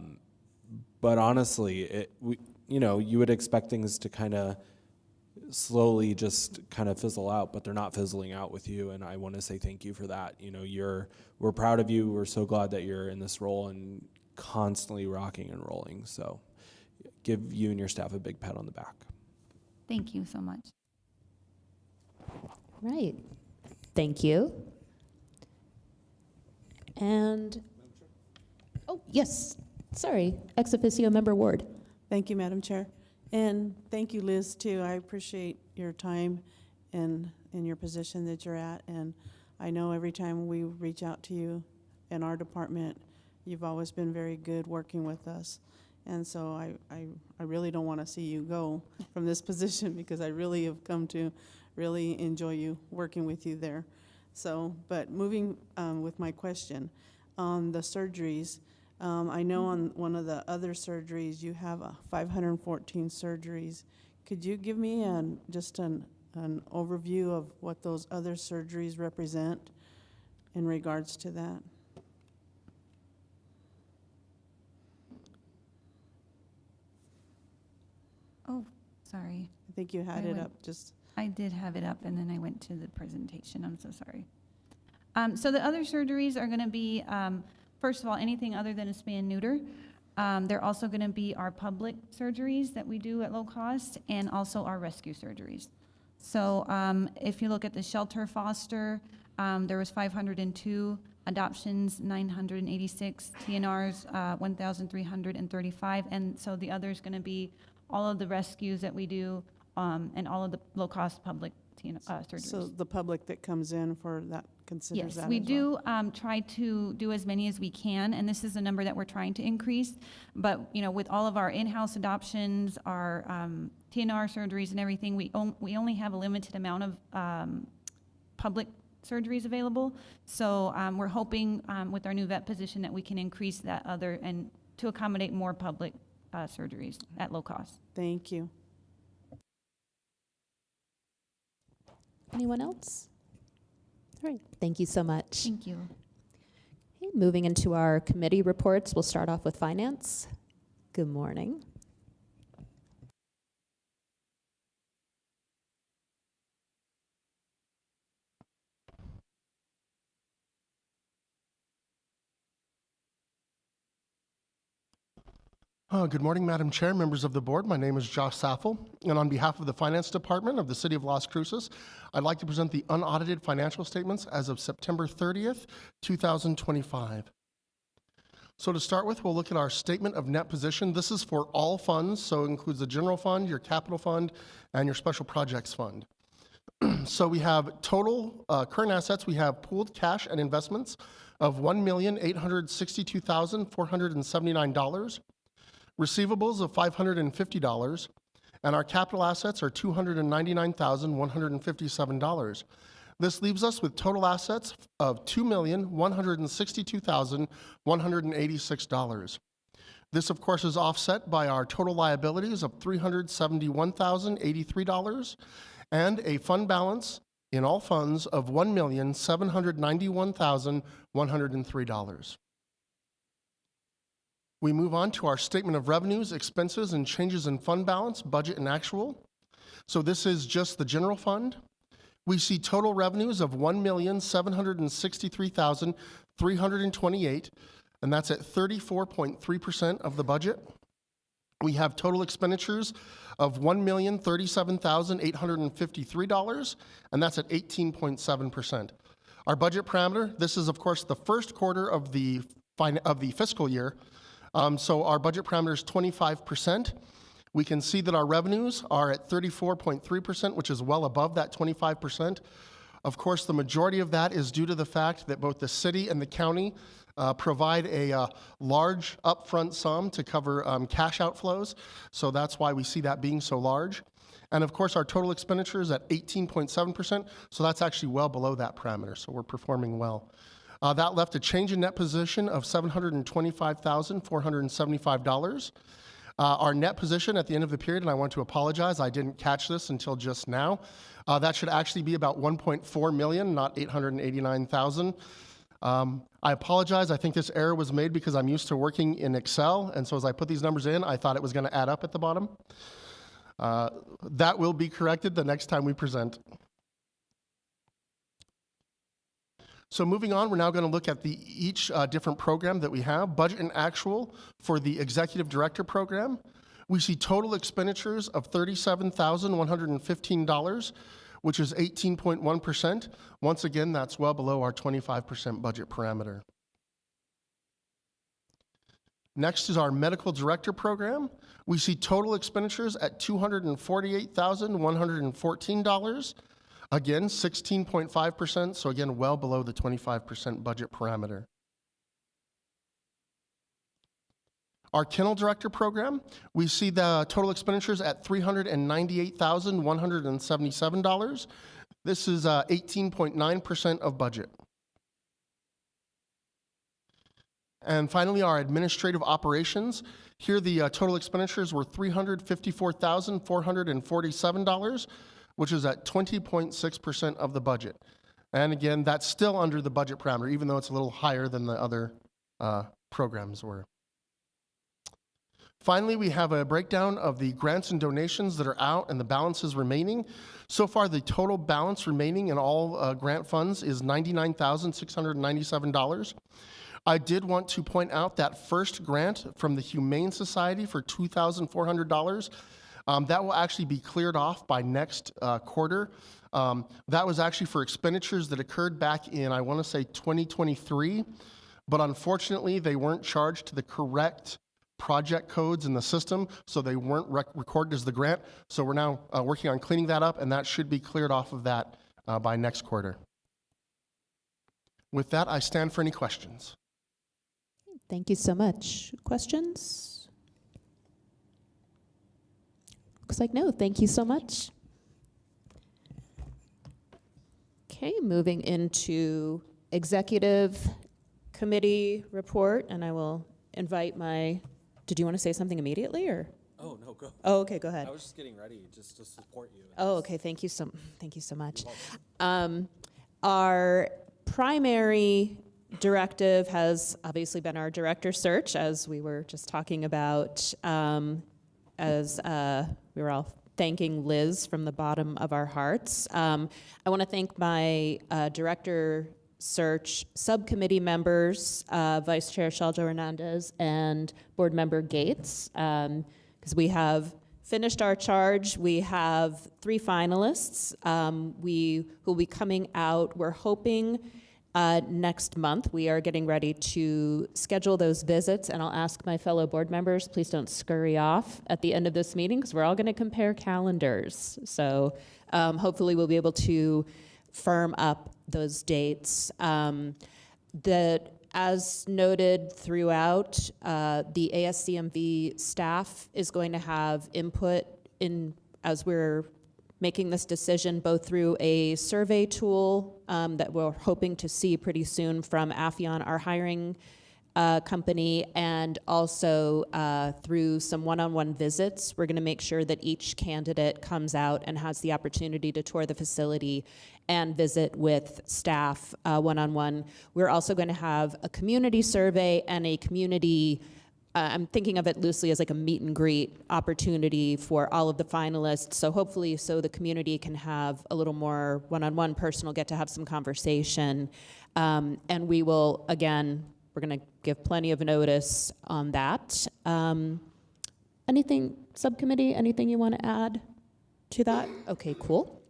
honestly, you would expect things to kind of slowly just kind of fizzle out, but they're not fizzling out with you. And I want to say thank you for that. You know, we're proud of you. We're so glad that you're in this role and constantly rocking and rolling. So give you and your staff a big pat on the back. Thank you so much. Right. Thank you. And, oh, yes, sorry, ex officio member Ward. Thank you, Madam Chair. And thank you, Liz, too. I appreciate your time and in your position that you're at. And I know every time we reach out to you in our department, you've always been very good working with us. And so I really don't want to see you go from this position, because I really have come to really enjoy you, working with you there. So, but moving with my question on the surgeries, I know on one of the other surgeries you have 514 surgeries. Could you give me just an overview of what those other surgeries represent in regards to that? Oh, sorry. I think you had I it went- up just. I did have it up, and then I went to the presentation. I'm so sorry. So the other surgeries are going to be, first of all, anything other than a spay and neuter. They're also going to be our public surgeries that we do at low cost, and also our rescue surgeries. So if you look at the shelter foster, there was 502 adoptions, 986 TNRs, 1,335, and so the other is going to be all of the rescues that we do, and all of the low-cost public surgeries. So the public that comes in for that considers that Yes, we as well? do try to do as many as we can, and this is a number that we're trying to increase. But, you know, with all of our in-house adoptions, our TNR surgeries and everything, we only have a limited amount of public surgeries available. So we're hoping with our new vet position that we can increase that other and to accommodate more public surgeries at low cost. Thank you. Anyone else? All right, thank you so much. Thank you. Okay, moving into our committee reports, we'll start off with finance. Good morning. Good morning, Madam Chair, members of the board. My name is Josh Saffel, and on behalf of the Finance Department of the City of Las Cruces, I'd like to present the unaudited financial statements as of September 30th, 2025. So to start with, we'll look at our statement of net position. This is for all funds, so it includes the general fund, your capital fund, and your special projects fund. So we have total current assets. We have pooled cash and investments of $1,862,479. Receivables of $550, and our capital assets are $299,157. This leaves us with total assets of $2,162,186. This, of course, is offset by our total liabilities of $371,083 and a fund balance in all funds of $1,791,103. We move on to our statement of revenues, expenses, and changes in fund balance, budget, and actual. So this is just the general fund. We see total revenues of $1,763,328, and that's at 34.3% of the budget. We have total expenditures of $1,037,853, and that's at 18.7%. Our budget parameter, this is, of course, the first quarter of the fiscal year. So our budget parameter is 25%. We can see that our revenues are at 34.3%, which is well above that 25%. Of course, the majority of that is due to the fact that both the city and the county provide a large upfront sum to cover cash outflows. So that's why we see that being so large. And of course, our total expenditure is at 18.7%. So that's actually well below that parameter. So we're performing well. That left a change in net position of $725,475. Our net position at the end of the period, and I want to apologize, I didn't catch this until just now. That should actually be about 1.4 million, not 889,000. I apologize. I think this error was made because I'm used to working in Excel, and so as I put these numbers in, I thought it was going to add up at the bottom. That will be corrected the next time we present. So moving on, we're now going to look at each different program that we have. Budget and actual for the executive director program. We see total expenditures of $37,115, which is 18.1%. Once again, that's well below our 25% budget parameter. Next is our medical director program. We see total expenditures at $248,114. Again, 16.5%, so again, well below the 25% budget parameter. Our kennel director program, we see the total expenditures at $398,177. This is 18.9% of budget. And finally, our administrative operations. Here, the total expenditures were $354,447, which is at 20.6% of the budget. And again, that's still under the budget parameter, even though it's a little higher than the other programs were. Finally, we have a breakdown of the grants and donations that are out and the balances remaining. So far, the total balance remaining in all grant funds is $99,697. I did want to point out that first grant from the Humane Society for $2,400. That will actually be cleared off by next quarter. That was actually for expenditures that occurred back in, I want to say, 2023, but unfortunately, they weren't charged to the correct project codes in the system, so they weren't recorded as the grant. So we're now working on cleaning that up, and that should be cleared off of that by next quarter. With that, I stand for any questions. Thank you so much. Questions? Looks like no. Thank you so much. Okay, moving into executive committee report, and I will invite my, did you want to say something immediately, or? Oh, no, go. Oh, okay, go ahead. I was just getting ready just to support you. Oh, okay, thank you so much. Our primary directive has obviously been our director search, as we were just talking about, as we were all thanking Liz from the bottom of our hearts. I want to thank my director search subcommittee members, Vice Chair Shaljo Hernandez and Board Member Gates, because we have finished our charge. We have 3 finalists who will be coming out. We're hoping next month. We are getting ready to schedule those visits, and I'll ask my fellow board members, please don't scurry off at the end of this meeting, because we're all going to compare calendars. So hopefully we'll be able to firm up those dates. As noted throughout, the ASCMV staff is going to have input in as we're making this decision, both through a survey tool that we're hoping to see pretty soon from Affion, our hiring company, and also through some one-on-one visits. We're going to make sure that each candidate comes out and has the opportunity to tour the facility and visit with staff one-on-one. We're also going to have a community survey and a community I'm thinking of it loosely as like a meet and greet opportunity for all of the finalists. So hopefully, so the community can have a little more one-on-one personal, get to have some conversation. And we will, again, we're going to give plenty of notice on that. Anything, subcommittee, anything you want to add to that? Okay, cool.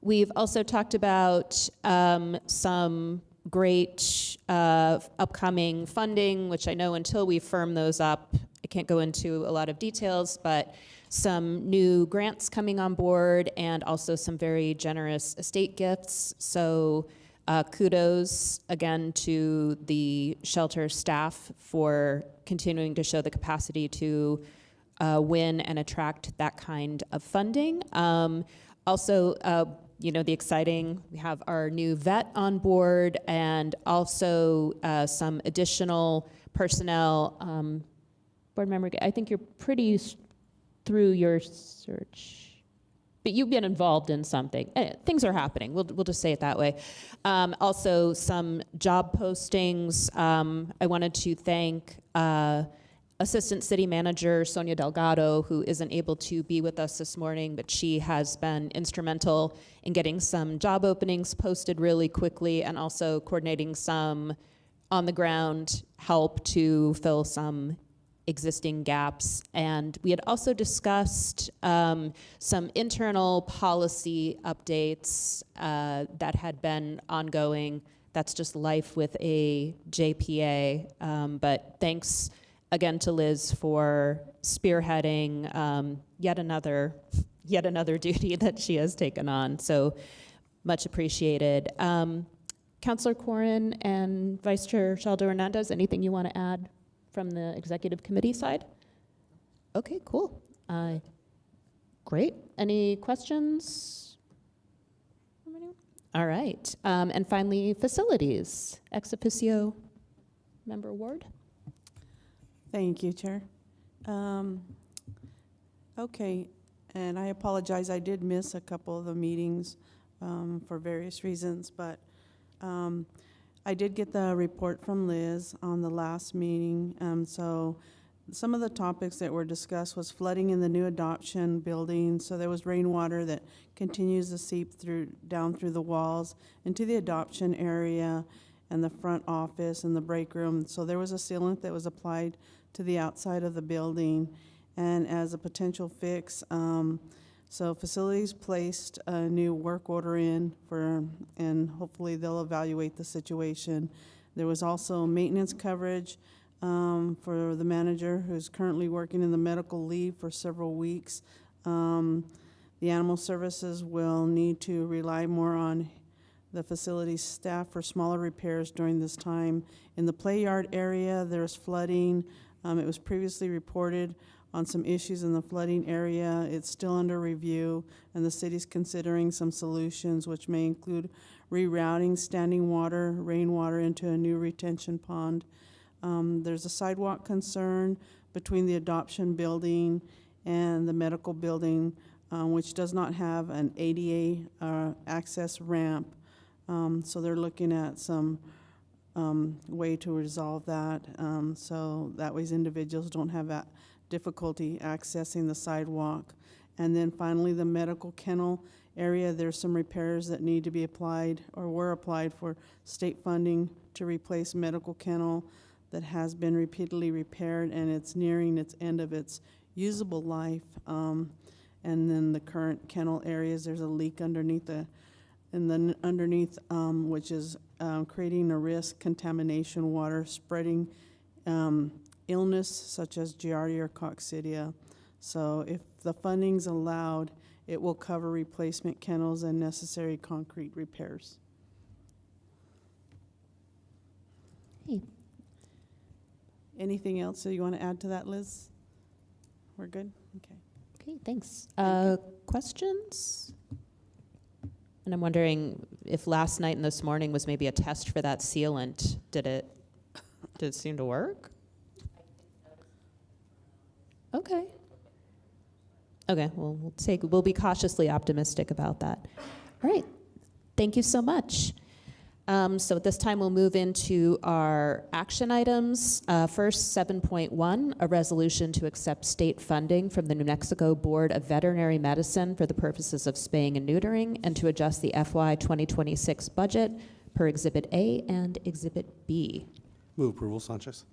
We've also talked about some great upcoming funding, which I know until we firm those up, I can't go into a lot of details, but some new grants coming on board and also some very generous estate gifts. So kudos again to the shelter staff for continuing to show the capacity to win and attract that kind of funding. Also, you know, the exciting, we have our new vet on board and also some additional personnel. Board member, I think you're pretty through your search, but you've been involved in something. Things are happening, we'll just say it that way. Also some job postings. I wanted to thank Assistant City Manager Sonia Delgado, who isn't able to be with us this morning, but she has been instrumental in getting some job openings posted really quickly and also coordinating some on-the-ground help to fill some existing gaps. And we had also discussed some internal policy updates that had been ongoing. That's just life with a JPA. But thanks again to Liz for spearheading yet another duty that she has taken on. So much appreciated. Councillor Corrin and Vice Chair Shaldo Hernandez, anything you want to add from the executive committee side? Okay, cool. Great. Any questions? All right. And finally, facilities. Ex officio member Ward. Thank you, Chair. Okay, and I apologize, I did miss a couple of the meetings for various reasons, but I did get the report from Liz on the last meeting. So some of the topics that were discussed was flooding in the new adoption building. So there was rainwater that continues to seep down through the walls into the adoption area and the front office and the break room. So there was a sealant that was applied to the outside of the building, and as a potential fix, so facilities placed a new work order in and hopefully they'll evaluate the situation. There was also maintenance coverage for the manager who's currently working in the medical leave for several weeks. The animal services will need to rely more on the facility staff for smaller repairs during this time. In the play yard area, there's flooding. It was previously reported on some issues in the flooding area. It's still under review, and the city's considering some solutions, which may include rerouting standing water, rainwater into a new retention pond. There's a sidewalk concern between the adoption building and the medical building, which does not have an ADA access ramp. So they're looking at some way to resolve that, so that way individuals don't have that difficulty accessing the sidewalk. And then finally, the medical kennel area, there's some repairs that need to be applied or were applied for state funding to replace medical kennel that has been repeatedly repaired, and it's nearing its end of its usable life. And then the current kennel areas, there's a leak underneath which is creating a risk, contamination, water spreading illness such as Giardia or coccidia. So if the funding's allowed, it will cover replacement kennels and necessary concrete repairs. Hey. Anything else that you want to add to that, Liz? We're good? Okay. Okay, thanks. Questions? And I'm wondering if last night and this morning was maybe a test for that sealant. Did it seem to work? Okay. Okay, well, we'll be cautiously optimistic about that. All right, thank you so much. So at this time, we'll move into our action items. First, 7.1, a resolution to accept state funding from the New Mexico Board of Veterinary Medicine for the purposes of spaying and neutering and to adjust the FY 2026 budget per Exhibit A and Exhibit B. Move approval, Sanchez.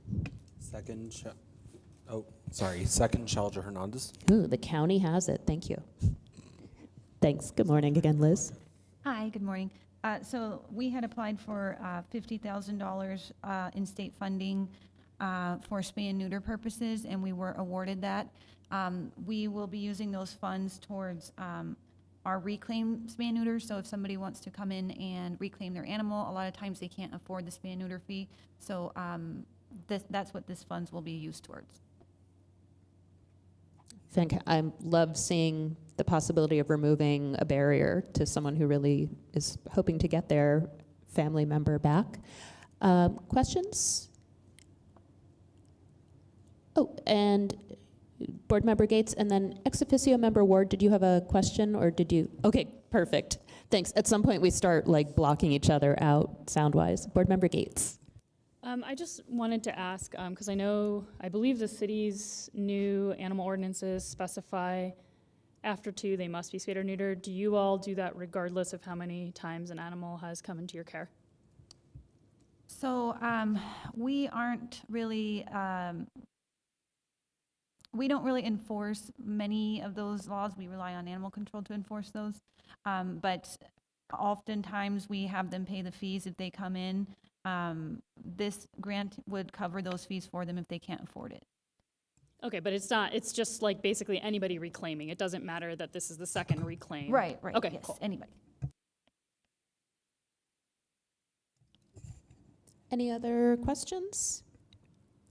Second, Shaldo Hernandez. Ooh, the county has it. Thank you. Thanks. Good morning again, Liz. Hi, good morning. So we had applied for $50,000 in state funding for spay and neuter purposes, and we were awarded that. We will be using those funds towards our reclaim spay and neuter. So if somebody wants to come in and reclaim their animal, a lot of times they can't afford the spay and neuter fee. So that's what this funds will be used towards. I love seeing the possibility of removing a barrier to someone who really is hoping to get their family member back. Questions? Oh, and Board Member Gates, and then ex officio Member Ward, did you have a question or did you? Okay, perfect. Thanks. At some point we start like blocking each other out sound-wise. Board Member Gates. I just wanted to ask, because I believe the city's new animal ordinances specify after 2, they must be spayed or neutered. Do you all do that regardless of how many times an animal has come into your care? So we aren't really, we don't really enforce many of those laws. We rely on animal control to enforce those. But oftentimes we have them pay the fees if they come in. This grant would cover those fees for them if they can't afford it. Okay, but it's just like basically anybody reclaiming. It doesn't matter that this is the second reclaim. Right, Okay, yes, cool. anybody. Any other questions?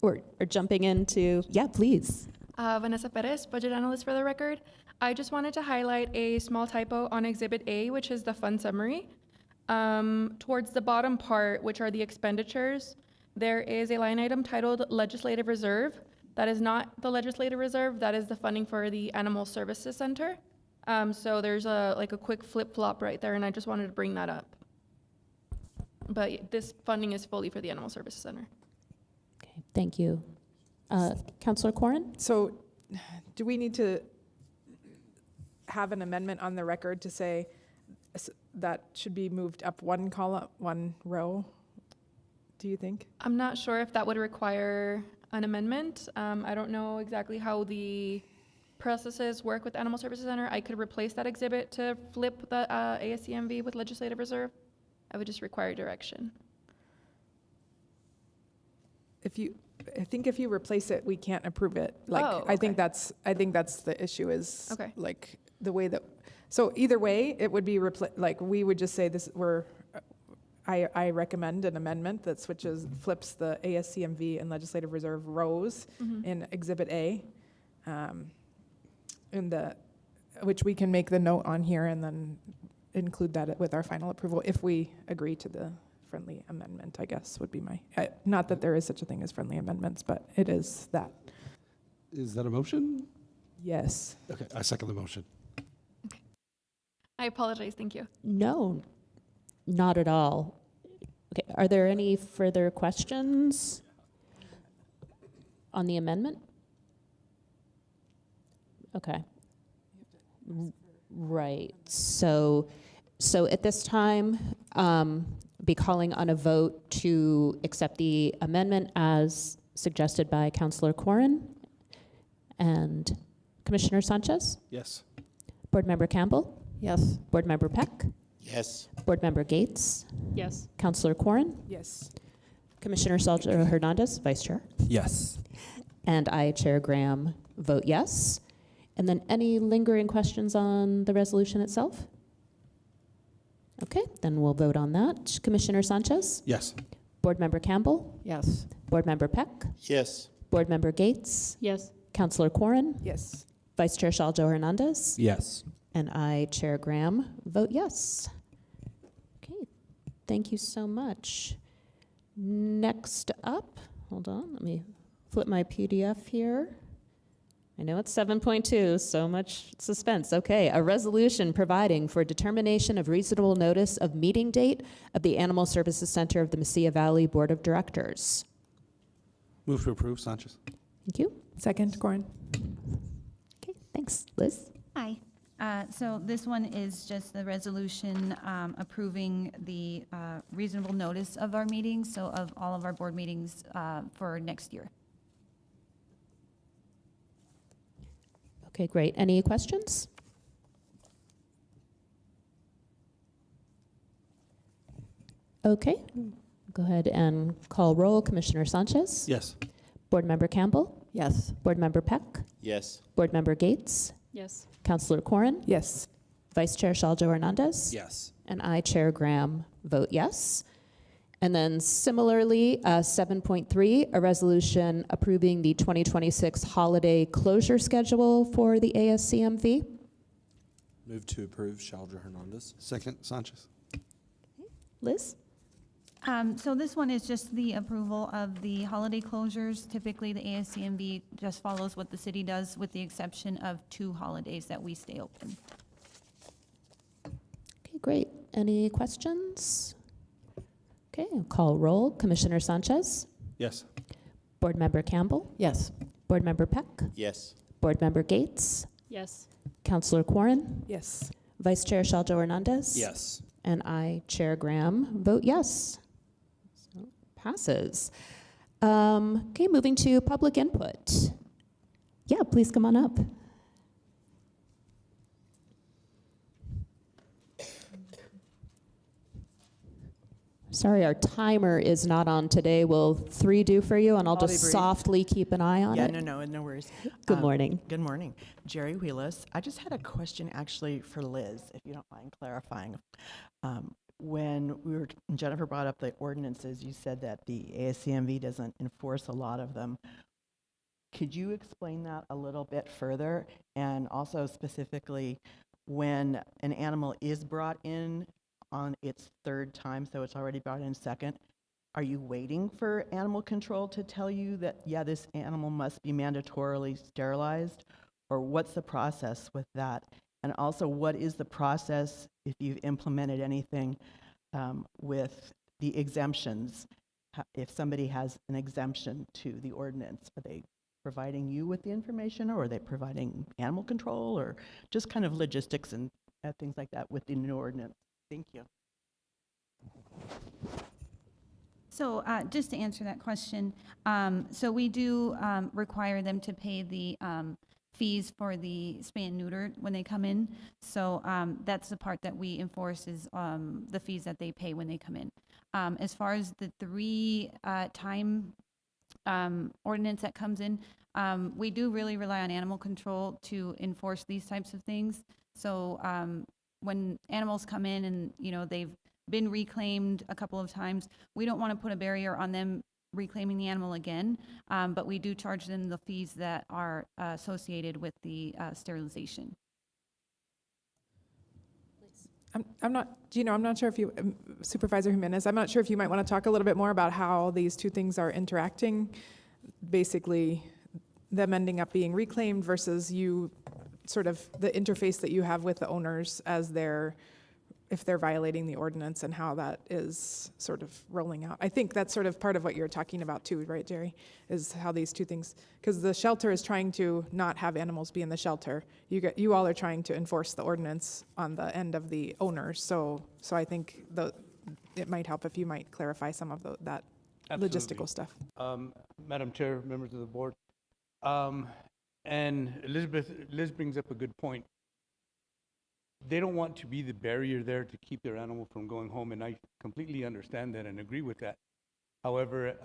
Or jumping into, yeah, please. Vanessa Perez, budget analyst for the record. I just wanted to highlight a small typo on Exhibit A, which is the fund summary. Towards the bottom part, which are the expenditures, there is a line item titled Legislative Reserve. That is not the Legislative Reserve, that is the funding for the Animal Services Center. So there's a quick flip-flop right there, and I just wanted to bring that up. But this funding is fully for the Animal Services Center. Okay, thank you. Councillor Corrin? So do we need to have an amendment on the record to say that should be moved up one column, one row, do you think? I'm not sure if that would require an amendment. I don't know exactly how the processes work with Animal Services Center. I could replace that exhibit to flip the ASCMV with Legislative Reserve. I would just require direction. I think if you replace it, we can't approve it. Like, Oh, I think okay. that's the issue is Okay. like the way that, so either way, it would be like, we would just say this, I recommend an amendment that flips the ASCMV and Legislative Reserve rows in Exhibit A, which we can make the note on here and then include that with our final approval if we agree to the friendly amendment, I guess would be my, not that there is such a thing as friendly amendments, but it is that. Is that a motion? Yes. Okay, I second the motion. I apologize, thank you. No, not at all. Okay, are there any further questions on the amendment? Okay. Right, so at this time, be calling on a vote to accept the amendment as suggested by Councillor Corrin and Commissioner Sanchez. Yes. Board Member Campbell. Yes. Board Member Peck. Yes. Board Member Gates. Yes. Councillor Corrin. Yes. Commissioner Salgado Hernandez, Vice Chair. Yes. And I, Chair Graham, vote yes. And then any lingering questions on the resolution itself? Okay, then we'll vote on that. Commissioner Sanchez? Yes. Board Member Campbell? Yes. Board Member Peck? Yes. Board Member Gates? Yes. Councillor Corrin? Yes. Vice Chair Salgado Hernandez? Yes. And I, Chair Graham, vote yes. Okay, thank you so much. Next up, hold on, let me flip my PDF here. I know it's 7.2, so much suspense. Okay, a resolution providing for determination of reasonable notice of meeting date of the Animal Services Center of the Mesilla Valley Board of Directors. Move to approve, Sanchez. Thank you. Second, Corin. Okay, thanks. Liz? Hi. So this one is just the resolution approving the reasonable notice of our meetings, so of all of our board meetings for next year. Okay, great. Any questions? Okay, go ahead and call roll. Commissioner Sanchez? Yes. Board Member Campbell? Yes. Board Member Peck? Yes. Board Member Gates? Yes. Councillor Corrin? Yes. Vice Chair Salgado Hernandez? Yes. And I, Chair Graham, vote yes. And then similarly, 7.3, a resolution approving the 2026 holiday closure schedule for the ASCMV. Move to approve, Salgado Hernandez. Second, Sanchez. Liz? So this one is just the approval of the holiday closures. Typically, the ASCMV just follows what the city does with the exception of 2 holidays that we stay open. Okay, great. Any questions? Okay, I'll call roll. Commissioner Sanchez? Yes. Board Member Campbell, Yes. Board Member Peck, Yes. Board Member Gates, Yes. Counselor Quarren, Yes. Vice Chair Shaljo Hernandez. Yes. And I, Chair Graham, vote yes. So passes. Okay, moving to public input. Yeah, please come on up. Sorry, our timer is not on today. Will 3 do for you? And I'll I'll just be brief. softly keep an eye on Yeah, it. no worries. Good morning. Good morning. Jerry Wheelis. I just had a question actually for Liz, if you don't mind clarifying. When Jennifer brought up the ordinances, you said that the ASCMV doesn't enforce a lot of them. Could you explain that a little bit further? And also specifically, when an animal is brought in on its third time, so it's already brought in second, are you waiting for animal control to tell you that, yeah, this animal must be mandatorily sterilized? Or what's the process with that? And also, what is the process if you've implemented anything with the exemptions? If somebody has an exemption to the ordinance, are they providing you with the information, or are they providing animal control, or just kind of logistics and things like that with the new ordinance? Thank you. So just to answer that question, so we do require them to pay the fees for the spay and neuter when they come in. So that's the part that we enforce is the fees that they pay when they come in. As far as the 3 time ordinance that comes in, we do really rely on animal control to enforce these types of things. So when animals come in and, you know, they've been reclaimed a couple of times, we don't want to put a barrier on them reclaiming the animal again, but we do charge them the fees that are associated with the sterilization. I'm not, I'm not sure if you, Supervisor Jimenez, I'm not sure if you might want to talk a little bit more about how these two things are interacting. Basically, them ending up being reclaimed versus you, sort of the interface that you have with the owners as if they're violating the ordinance and how that is sort of rolling out. I think that's sort of part of what you're talking about too, right, Jerry? Is how these two things, because the shelter is trying to not have animals be in the shelter. You all are trying to enforce the ordinance on the end of the owners. So I think it might help if you might clarify some of that Absolutely. logistical stuff. Madam Chair, members of the board, and Liz brings up a good point. They don't want to be the barrier there to keep their animal from going home, and I completely understand that and agree with that. However,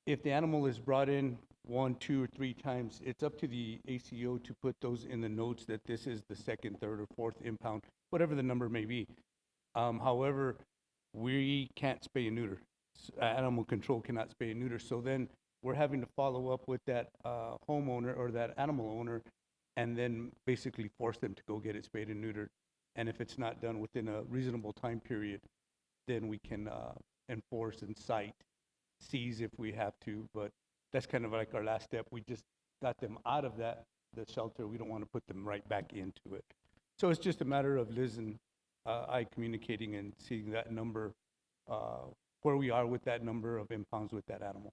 if the animal is brought in 1, 2, or 3 times, it's up to the ACO to put those in the notes that this is the 2nd, 3rd, or 4th impound, whatever the number may be. However, we can't spay and neuter. Animal control cannot spay and neuter. So then we're having to follow up with that homeowner or that animal owner and then basically force them to go get it spayed and neutered. And if it's not done within a reasonable time period, then we can enforce and cite, seize if we have to. But that's kind of like our last step. We just got them out of the shelter. We don't want to put them right back into it. So it's just a matter of Liz and I communicating and seeing that number, where we are with that number of impounds with that animal.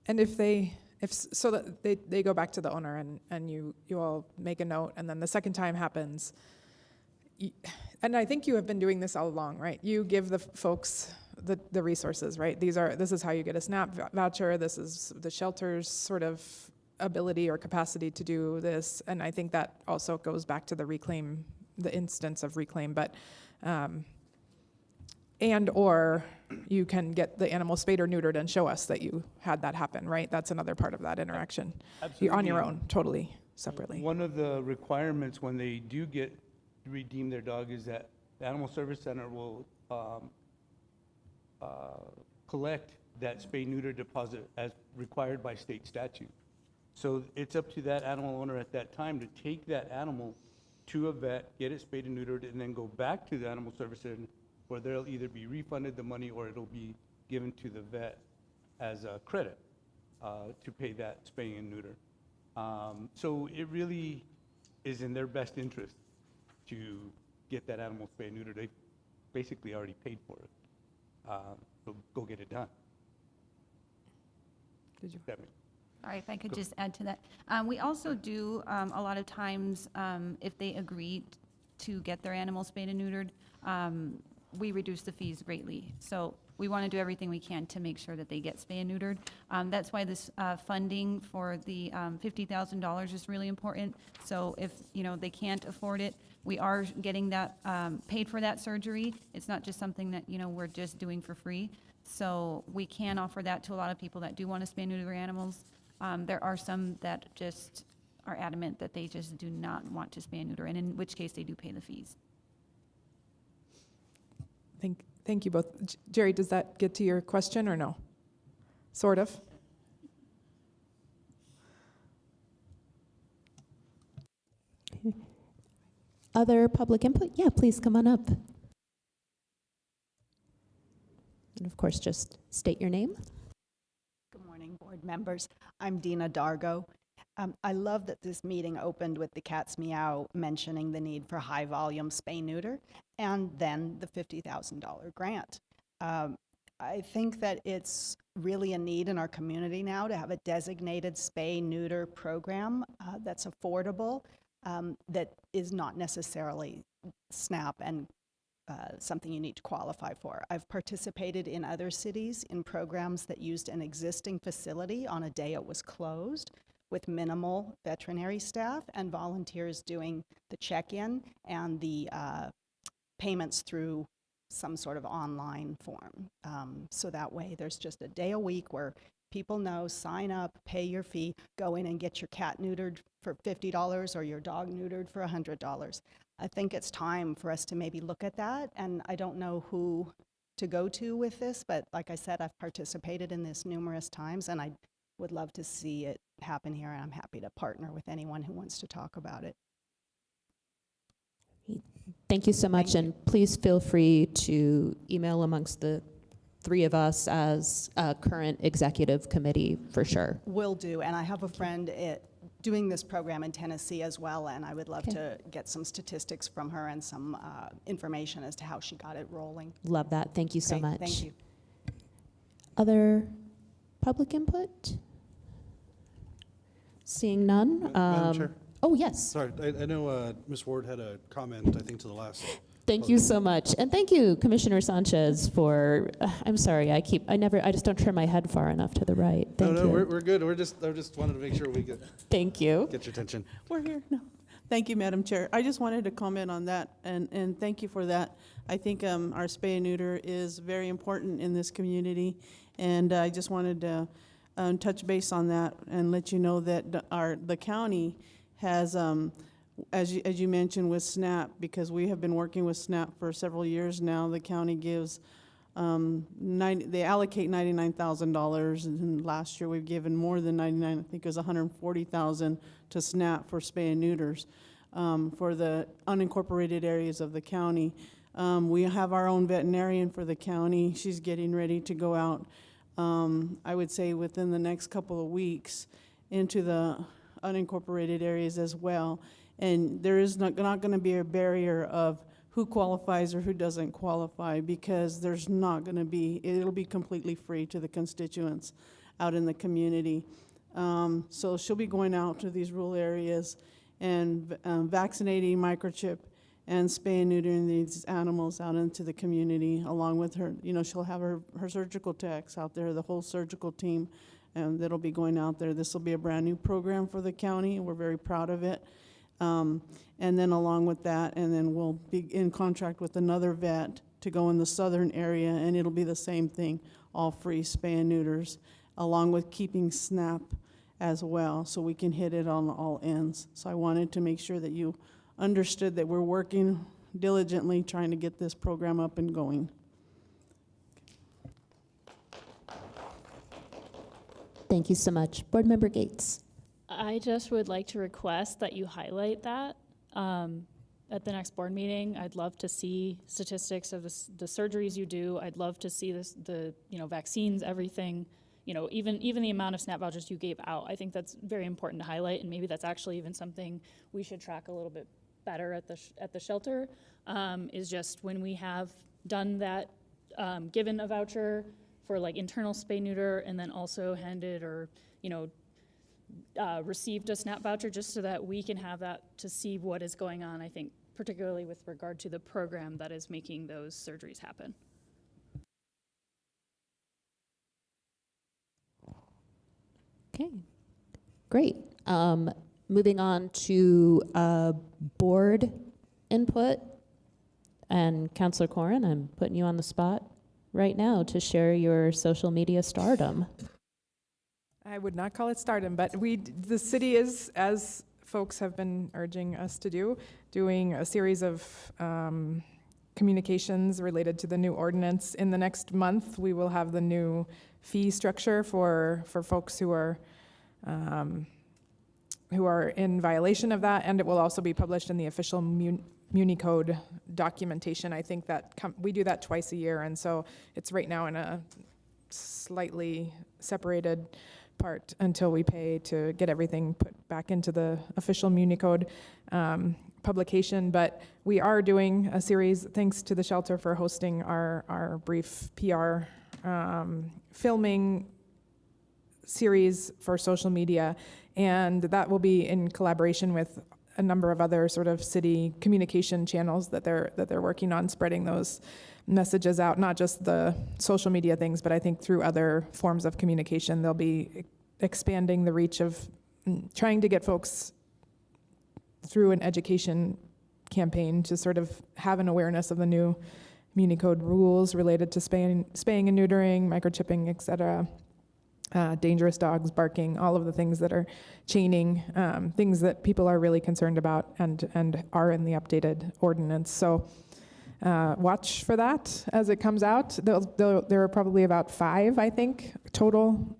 And if so that they go back to the owner and you all make a note, and then the second time happens, and I think you have been doing this all along, right? You give the folks the resources, right? This is how you get a SNAP voucher. This is the shelter's sort of ability or capacity to do this, and I think that also goes back to the instance of reclaim, but or you can get the animal spayed or neutered and show us that you had that happen, right? That's another part of that interaction. Absolutely. You're on your own, totally separately. One of the requirements when they do redeem their dog is that the Animal Service Center will collect that spay-neuter deposit as required by state statute. So it's up to that animal owner at that time to take that animal to a vet, get it spayed and neutered, and then go back to the Animal Service Center where they'll either be refunded the money or it'll be given to the vet as a credit to pay that spay and neuter. So it really is in their best interest to get that animal spay and neutered. They basically already paid for it. So go get it done. Did you? Sorry, if I could just add to that. We also do, a lot of times, if they agree to get their animals spayed and neutered, we reduce the fees greatly. So we want to do everything we can to make sure that they get spay and neutered. That's why this funding for the $50,000 is really important. So if, they can't afford it, we are getting that paid for that surgery. It's not just something that, we're just doing for free. So we can offer that to a lot of people that do want to spay and neuter their animals. There are some that just are adamant that they just do not want to spay and neuter, and in which case they do pay the fees. Thank you both. Jerry, does that get to your question or no? Sort of. Other public input? Yeah, please come on up. And of course, just state your name. Good morning, board members. I'm Dina Dargo. I love that this meeting opened with the Cat's Meow mentioning the need for high-volume spay-neuter and then the $50,000 grant. I think that it's really a need in our community now to have a designated spay-neuter program that's affordable, that is not necessarily SNAP and something you need to qualify for. I've participated in other cities in programs that used an existing facility on a day it was closed, with minimal veterinary staff and volunteers doing the check-in and the payments through some sort of online form. So that way there's just a day a week where people know, sign up, pay your fee, go in and get your cat neutered for $50 or your dog neutered for $100. I think it's time for us to maybe look at that, and I don't know who to go to with this, but like I said, I've participated in this numerous times, and I would love to see it happen here, and I'm happy to partner with anyone who wants to talk about it. Thank you so much, and please feel free to email amongst the three of us as a current executive committee for sure. Will do, and I have a friend doing this program in Tennessee as well, and I would love to get some statistics from her and some information as to how she got it rolling. Love that. Thank you so much. Thank you. Other public input? Seeing none. Madam Chair? Oh, yes. Sorry, I know Ms. Ward had a comment, I think, to the last. Thank you so much. And thank you, Commissioner Sanchez, for, I'm sorry, I just don't turn my head far enough to the right. Thank you. We're good. I just wanted to make sure we get. Thank you. Get your attention. We're here. No. Thank you, Madam Chair. I just wanted to comment on that, and thank you for that. I think our spay and neuter is very important in this community, and I just wanted to touch base on that and let you know that the county has, as you mentioned with SNAP, because we have been working with SNAP for several years now, the county gives, they allocate $99,000, and last year we've given more than 99, I think it was $140,000 to SNAP for spay and neuters for the unincorporated areas of the county. We have our own veterinarian for the county. She's getting ready to go out, I would say within the next couple of weeks, into the unincorporated areas as well. And there is not going to be a barrier of who qualifies or who doesn't qualify, because there's not going to be, it'll be completely free to the constituents out in the community. So she'll be going out to these rural areas and vaccinating, microchip, and spay and neutering these animals out into the community, along with her, she'll have her surgical techs out there, the whole surgical team, and that'll be going out there. This will be a brand new program for the county, and we're very proud of it. And then along with that, and then we'll be in contract with another vet to go in the southern area, and it'll be the same thing, all free spay and neuters, along with keeping SNAP as well, so we can hit it on all ends. So I wanted to make sure that you understood that we're working diligently trying to get this program up and going. Thank you so much. Board Member Gates. I just would like to request that you highlight that at the next board meeting. I'd love to see statistics of the surgeries you do. I'd love to see the vaccines, everything, even the amount of SNAP vouchers you gave out. I think that's very important to highlight, and maybe that's actually even something we should track a little bit better at the shelter, is just when we have done that, given a voucher for like internal spay neuter, and then also handed or, received a SNAP voucher, just so that we can have that to see what is going on, I think, particularly with regard to the program that is making those surgeries happen. Okay, great. Moving on to board input. And Councillor Corrin, I'm putting you on the spot right now to share your social media stardom. I would not call it stardom, but the city is, as folks have been urging us to do, doing a series of communications related to the new ordinance. In the next month, we will have the new fee structure for folks who are in violation of that, and it will also be published in the official Muni Code documentation. I think that we do that twice a year, and so it's right now in a slightly separated part until we pay to get everything put back into the official Muni Code publication. But we are doing a series, thanks to the shelter for hosting our brief PR filming series for social media, and that will be in collaboration with a number of other sort of city communication channels that they're working on, spreading those messages out, not just the social media things, but I think through other forms of communication. They'll be expanding the reach of trying to get folks through an education campaign to sort of have an awareness of the new Muni Code rules related to spaying and neutering, microchipping, et cetera. Dangerous dogs barking, all of the things that are chaining, things that people are really concerned about and are in the updated ordinance. So watch for that as it comes out. There are probably about 5, I think, total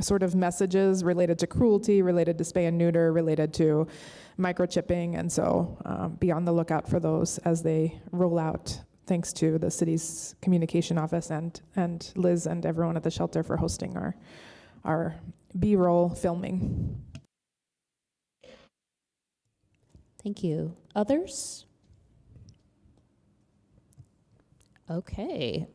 sort of messages related to cruelty, related to spay and neuter, related to microchipping, and so be on the lookout for those as they roll out. Thanks to the city's communication office and Liz and everyone at the shelter for hosting our B-roll filming. Thank you. Others? Okay.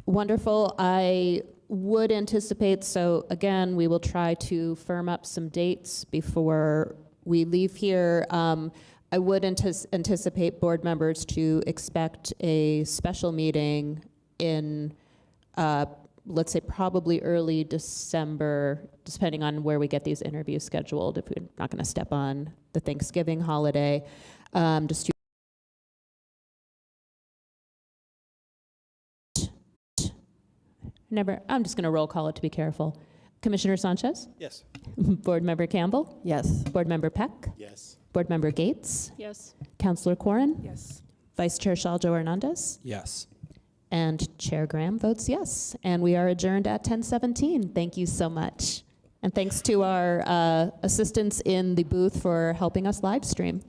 Wonderful. I would anticipate, so again, we will try to firm up some dates before we leave here. I would anticipate board members to expect a special meeting in, let's say, probably early December, depending on where we get these interviews scheduled, if we're not going to step on the Thanksgiving holiday. Just I'm just going to roll call it to be careful. Commissioner Sanchez? Yes. Board Member Campbell? Yes. Board Member Peck? Yes. Board Member Gates? Yes. Councillor Corrin? Yes. Vice Chair Shaljo Hernandez? Yes. And Chair Graham votes yes. And we are adjourned at 10:17. Thank you so much. And thanks to our assistants in the booth for helping us live stream.